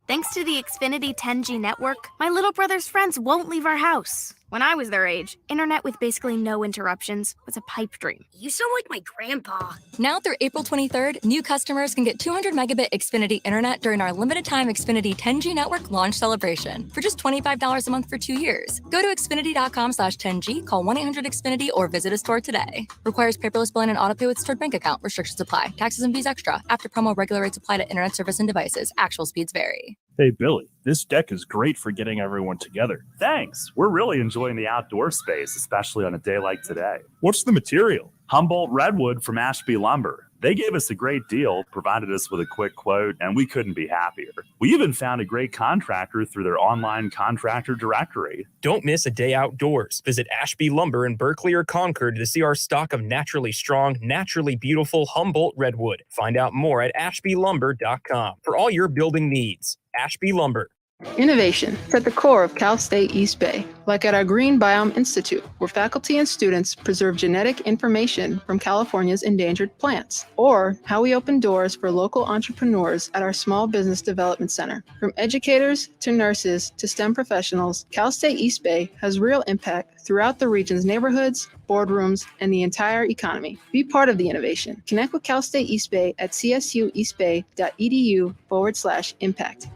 Thanks to the Xfinity 10G network, my little brother's friends won't leave our house. When I was their age, internet with basically no interruptions was a pipe dream. You sound like my grandpa. Now through April 23rd, new customers can get 200 megabit Xfinity internet during our limited time Xfinity 10G network launch celebration for just $25 a month for 2 years. Go to Xfinity.com/10G, call 1-800-XFINITY, or visit a store today. Requires paperless billing and autopay with stored bank account. Restrictions apply. Taxes and fees extra. After promo, regular rates apply to internet service and devices. Actual speeds vary. Hey, Billy, this deck is great for getting everyone together. Thanks. We're really enjoying the outdoor space, especially on a day like today. What's the material? Humboldt Redwood from Ashby Lumber. They gave us a great deal, provided us with a quick quote, and we couldn't be happier. We even found a great contractor through their online contractor directory. Don't miss a day outdoors. Visit Ashby Lumber in Berkeley or Concord to see our stock of naturally strong, naturally beautiful Humboldt Redwood. Find out more at ashbylumber.com for all your building needs. Ashby Lumber. Innovation is at the core of Cal State East Bay, like at our Green Biome Institute, where faculty and students preserve genetic information from California's endangered plants, or how we open doors for local entrepreneurs at our Small Business Development Center. From educators to nurses to STEM professionals, Cal State East Bay has real impact throughout the region's neighborhoods, boardrooms, and the entire economy. Be part of the innovation. Connect with Cal State East Bay at csueastbay.edu/impact.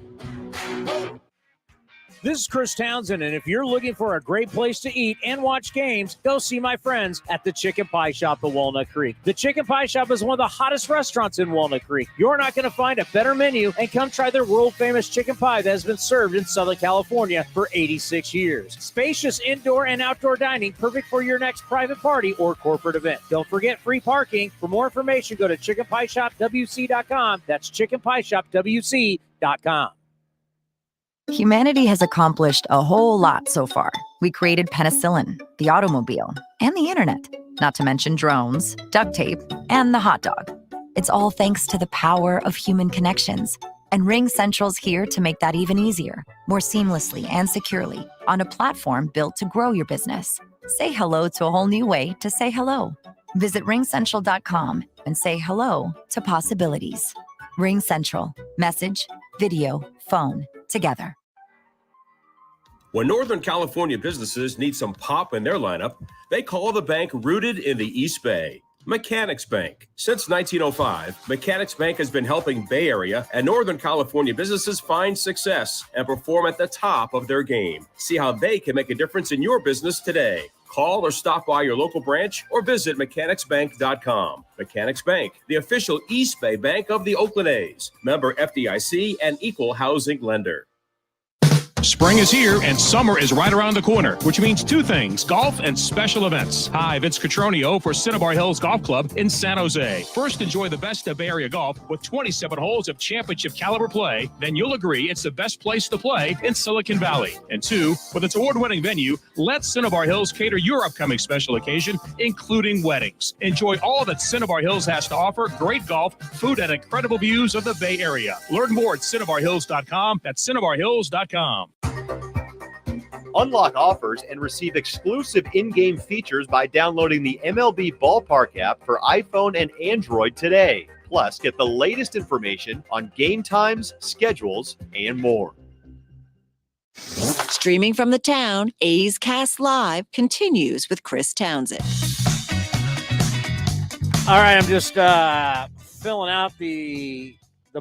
This is Chris Townsend, and if you're looking for a great place to eat and watch games, go see my friends at the Chicken Pie Shop at Walnut Creek. The Chicken Pie Shop is one of the hottest restaurants in Walnut Creek. You're not going to find a better menu, and come try their world-famous chicken pie that has been served in Southern California for 86 years. Spacious indoor and outdoor dining, perfect for your next private party or corporate event. Don't forget free parking. For more information, go to chickenpieshopwc.com. That's chickenpieshopwc.com. Humanity has accomplished a whole lot so far. We created penicillin, the automobile, and the internet, not to mention drones, duct tape, and the hot dog. It's all thanks to the power of human connections. And Ring Central's here to make that even easier, more seamlessly and securely, on a platform built to grow your business. Say hello to a whole new way to say hello. Visit ringcentral.com and say hello to possibilities. Ring Central. Message, video, phone, together. When Northern California businesses need some pop in their lineup, they call the bank rooted in the East Bay. Mechanics Bank. Since 1905, Mechanics Bank has been helping Bay Area and Northern California businesses find success and perform at the top of their game. See how they can make a difference in your business today. Call or stop by your local branch or visit mechanicsbank.com. Mechanics Bank, the official East Bay bank of the Oakland A's. Member FDIC and equal housing lender. Spring is here and summer is right around the corner, which means two things: golf and special events. Hi, Vince Cotroneo for Cinnabar Hills Golf Club in San Jose. First, enjoy the best of Bay Area golf with 27 holes of championship caliber play. Then you'll agree it's the best place to play in Silicon Valley. And two, with its award-winning venue, let Cinnabar Hills cater your upcoming special occasion, including weddings. Enjoy all that Cinnabar Hills has to offer: great golf, food, and incredible views of the Bay Area. Learn more at CinnabarHills.com. That's CinnabarHills.com. Unlock offers and receive exclusive in-game features by downloading the MLB Ballpark app for iPhone and Android today. Plus, get the latest information on game times, schedules, and more. Streaming from the town, A's Cast Live continues with Chris Townsend. All right, I'm just filling out the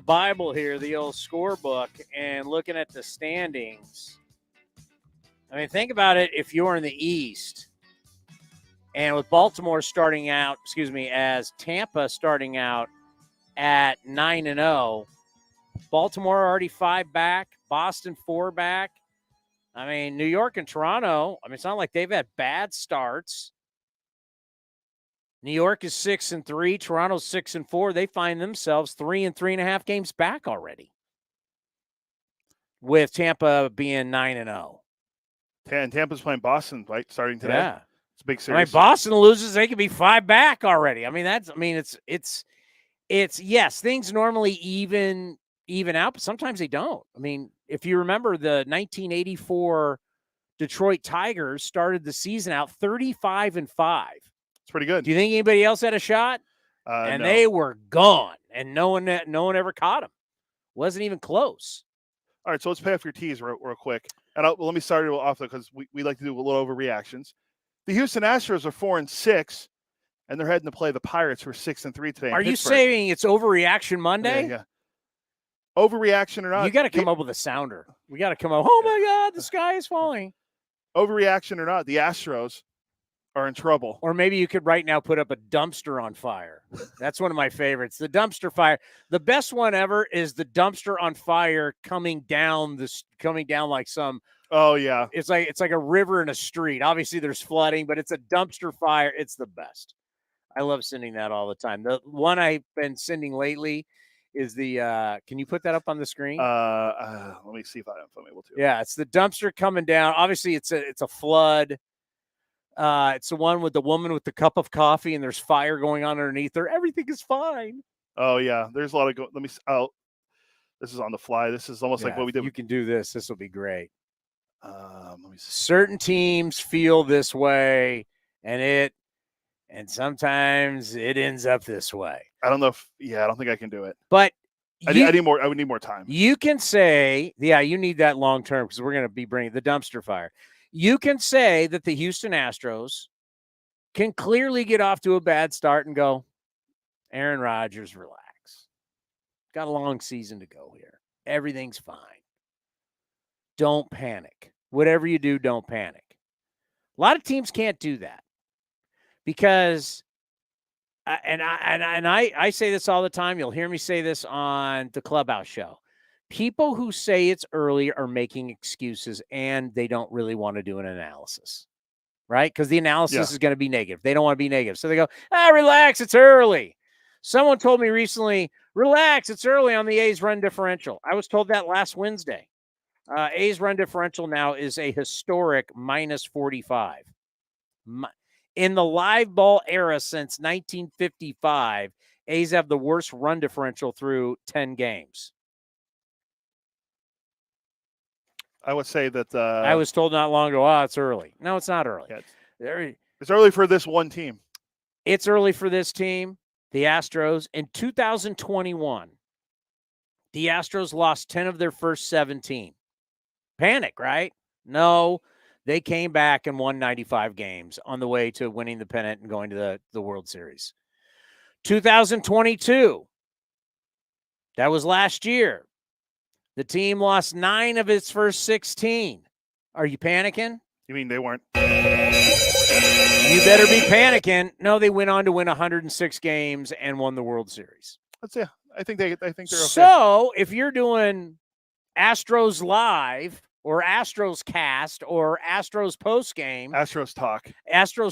Bible here, the old scorebook, and looking at the standings. I mean, think about it. If you're in the East, and with Baltimore starting out, as Tampa starting out at 9-0, Baltimore already 5 back, Boston 4 back. I mean, New York and Toronto, it's not like they've had bad starts. New York is 6-3, Toronto's 6-4. They find themselves 3 and 3.5 games back already, with Tampa being 9-0. And Tampa's playing Boston, right? Starting today. Yeah, it's a big series. Boston loses, they could be 5 back already. It's yes, things normally even out, but sometimes they don't. If you remember, the 1984 Detroit Tigers started the season out 35-5. It's pretty good. Do you think anybody else had a shot? No. They were gone, and no one ever caught them. Wasn't even close. All right, so let's pay off your teas real quick. And let me start it off because we like to do a little overreactions. The Houston Astros are 4-6, and they're heading to play the Pirates, who are 6-3 today. Are you saying it's Overreaction Monday? Yeah. Overreaction or not? You got to come up with a sounder. We got to come up. Oh my God, the sky is falling. Overreaction or not? The Astros are in trouble. Or maybe you could right now put up a dumpster on fire. That's one of my favorites. The dumpster fire. The best one ever is the dumpster on fire coming down like some. Oh yeah. It's like a river in a street. Obviously there's flooding, but it's a dumpster fire. It's the best. I love sending that all the time. The one I've been sending lately is the can you put that up on the screen? Let me see if I'm able to. Yeah, it's the dumpster coming down. Obviously it's a flood. It's the one with the woman with the cup of coffee and there's fire going on underneath her. Everything is fine. Oh yeah, there's a lot of let me. Oh, this is on the fly. This is almost like what we did. You can do this. This will be great. Let me see. Certain teams feel this way, and sometimes it ends up this way. I don't know if. Yeah, I don't think I can do it. But I need more. I would need more time. You can say, yeah, you need that long term because we're going to be bringing the dumpster fire. You can say that the Houston Astros can clearly get off to a bad start and go, Aaron Rodgers, relax. Got a long season to go here. Everything's fine. Don't panic. Whatever you do, don't panic. A lot of teams can't do that because, I say this all the time. You'll hear me say this on the Clubhouse show. People who say it's early are making excuses and they don't really want to do an analysis, right? Because the analysis is going to be negative. They don't want to be negative. So they go, relax, it's early. Someone told me recently, relax, it's early on the A's run differential. I was told that last Wednesday. A's run differential now is a historic minus 45. In the live ball era since 1955, A's have the worst run differential through 10 games. I would say that I was told not long ago, it's early. No, it's not early. Yeah, it's early for this one team. It's early for this team, the Astros. In 2021, the Astros lost 10 of their first 17. Panic, right? No, they came back and won 95 games on the way to winning the pennant and going to the World Series. 2022, that was last year. The team lost 9 of its first 16. Are you panicking? You mean they weren't? You better be panicking. No, they went on to win 106 games and won the World Series. I think they're okay. So if you're doing Astros Live or Astros Cast or Astros Post Game, Astros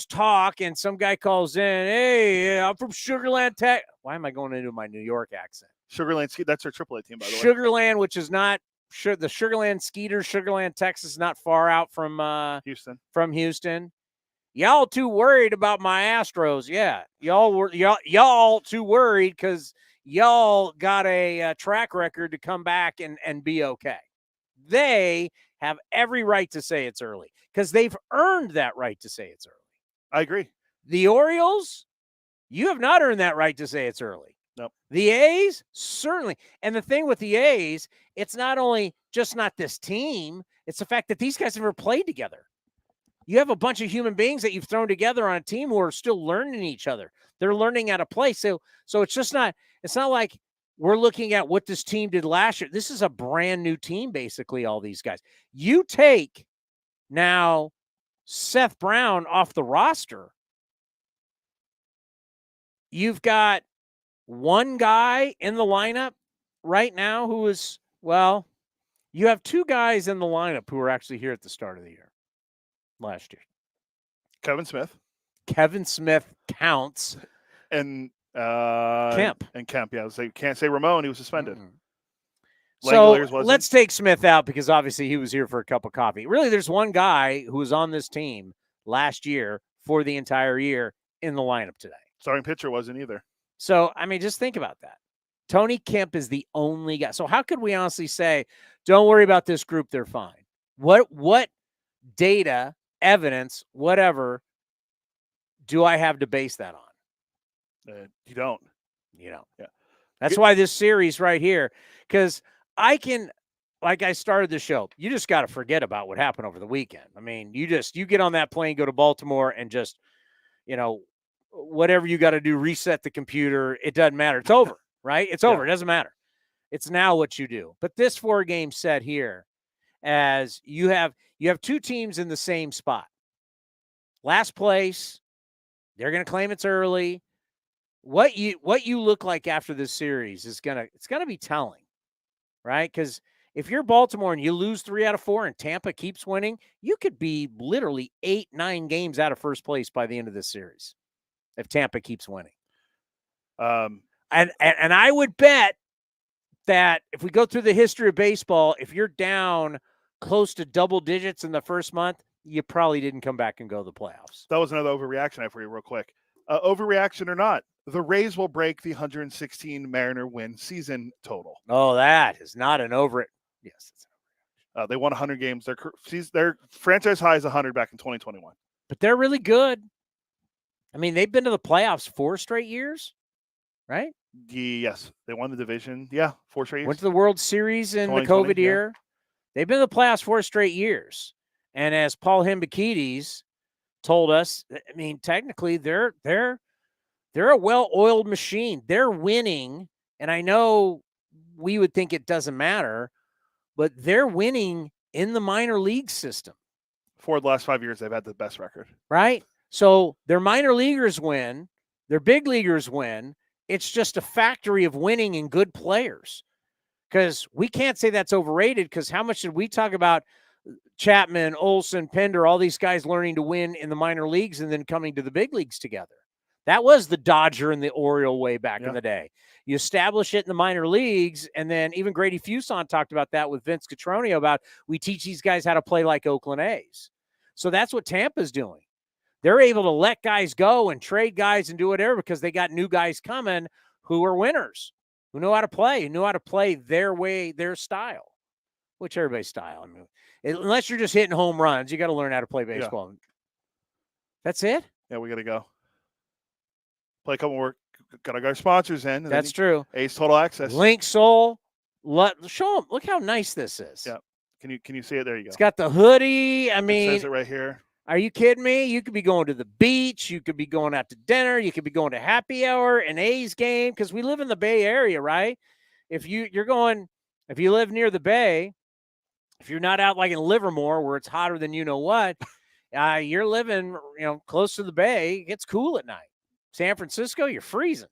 Talk, and some guy calls in, hey, I'm from Sugarland, Tech. Why am I going into my New York accent? Sugarland, that's our AAA team, by the way. Sugarland, which is not the Sugarland Skeeters, Sugarland, Texas, not far out from Houston. Y'all too worried about my Astros? Yeah, y'all too worried because y'all got a track record to come back and be okay. They have every right to say it's early because they've earned that right to say it's early. I agree. The Orioles, you have not earned that right to say it's early. Nope. The A's, certainly. And the thing with the A's, it's not only just not this team, it's the fact that these guys have never played together. You have a bunch of human beings that you've thrown together on a team who are still learning each other. They're learning how to play. So it's just not, it's not like we're looking at what this team did last year. This is a brand new team, basically, all these guys. You take now Seth Brown off the roster. You've got one guy in the lineup right now who is, well, you have 2 guys in the lineup who were actually here at the start of the year last year. Kevin Smith counts. And Kemp. Yeah. So you can't say Ramon. He was suspended. So let's take Smith out because obviously he was here for a cup of coffee. Really, there's one guy who was on this team last year for the entire year in the lineup today. Starting pitcher wasn't either. So, I mean, just think about that. Tony Kemp is the only guy. So how could we honestly say, don't worry about this group, they're fine? What data, evidence, whatever, do I have to base that on? You don't. Yeah. That's why this series right here, because I can, like I started the show, you just got to forget about what happened over the weekend. I mean, you get on that plane, go to Baltimore, and just, whatever you got to do, reset the computer. It doesn't matter. It's over, right? It's over. It doesn't matter. It's now what you do. But this 4-game set here, as you have 2 teams in the same spot. last place. They're going to claim it's early. What you look like after this series is it's gonna be telling, right? Because if you're Baltimore and you lose 3 out of 4 and Tampa keeps winning, you could be literally 8-9 games out of first place by the end of this series if Tampa keeps winning. And I would bet that if we go through the history of baseball, if you're down close to double digits in the first month, you probably didn't come back and go to the playoffs. That was another overreaction I have for you real quick. Overreaction or not, the Rays will break the 116 Mariner win season total. Oh, that is not an over. Yes. They won 100 games. Their franchise high is 100 back in 2021. But they're really good. I mean, they've been to the playoffs 4 straight years, right? Yes. They won the division. Yeah, 4 straight years. Went to the World Series in the COVID year. Yeah. They've been to the playoffs 4 straight years. And as Paul Hembekides told us, I mean, technically they're a well-oiled machine. They're winning, and I know we would think it doesn't matter, but they're winning in the minor league system. For the last 5 years, they've had the best record. Right? So their minor leaguers win, their big leaguers win. It's just a factory of winning and good players. Because we can't say that's overrated, because how much did we talk about Chapman, Olsen, Pender, all these guys learning to win in the minor leagues and then coming to the big leagues together? That was the Dodger and the Oriole way back in the day. You establish it in the minor leagues, and then even Grady Fuson talked about that with Vince Cotroneo about we teach these guys how to play like Oakland A's. So that's what Tampa's doing. They're able to let guys go and trade guys and do whatever because they got new guys coming who are winners, who know how to play their way, their style, which everybody's style. I mean, unless you're just hitting home runs, you got to learn how to play baseball. Yeah. That's it? Yeah, we got to go. Play a couple more. Got to get our sponsors in. That's true. Ace Total Access. Link Soul. Show them. Look how nice this is. Yeah. Can you see it? There you go. It's got the hoodie. I mean, it says it right here. Are you kidding me? You could be going to the beach. You could be going out to dinner. You could be going to happy hour, an A's game, because we live in the Bay Area, right? If you live near the Bay, if you're not out like in Livermore where it's hotter than you know what, you're living, close to the Bay. It gets cool at night. San Francisco, you're freezing.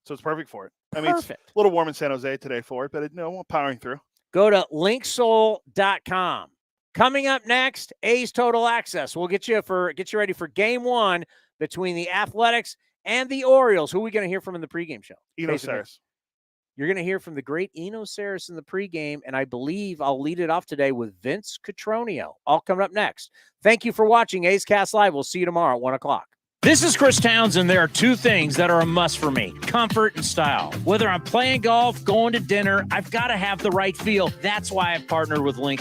So it's perfect for it. I mean, it's a little warm in San Jose today for it, but we're powering through. Go to linksoul.com. Coming up next, A's Total Access. We'll get you ready for game 1 between the Athletics and the Orioles. Who are we going to hear from in the pregame show? Eno Sarris. You're going to hear from the great Eno Sarris in the pregame, and I believe I'll lead it off today with Vince Cotroneo. All coming up next. Thank you for watching A's Cast Live. We'll see you tomorrow at 1 o'clock. This is Chris Townsend. There are 2 things that are a must for me: comfort and style. Whether I'm playing golf, going to dinner, I've got to have the right feel. That's why I've partnered with Link.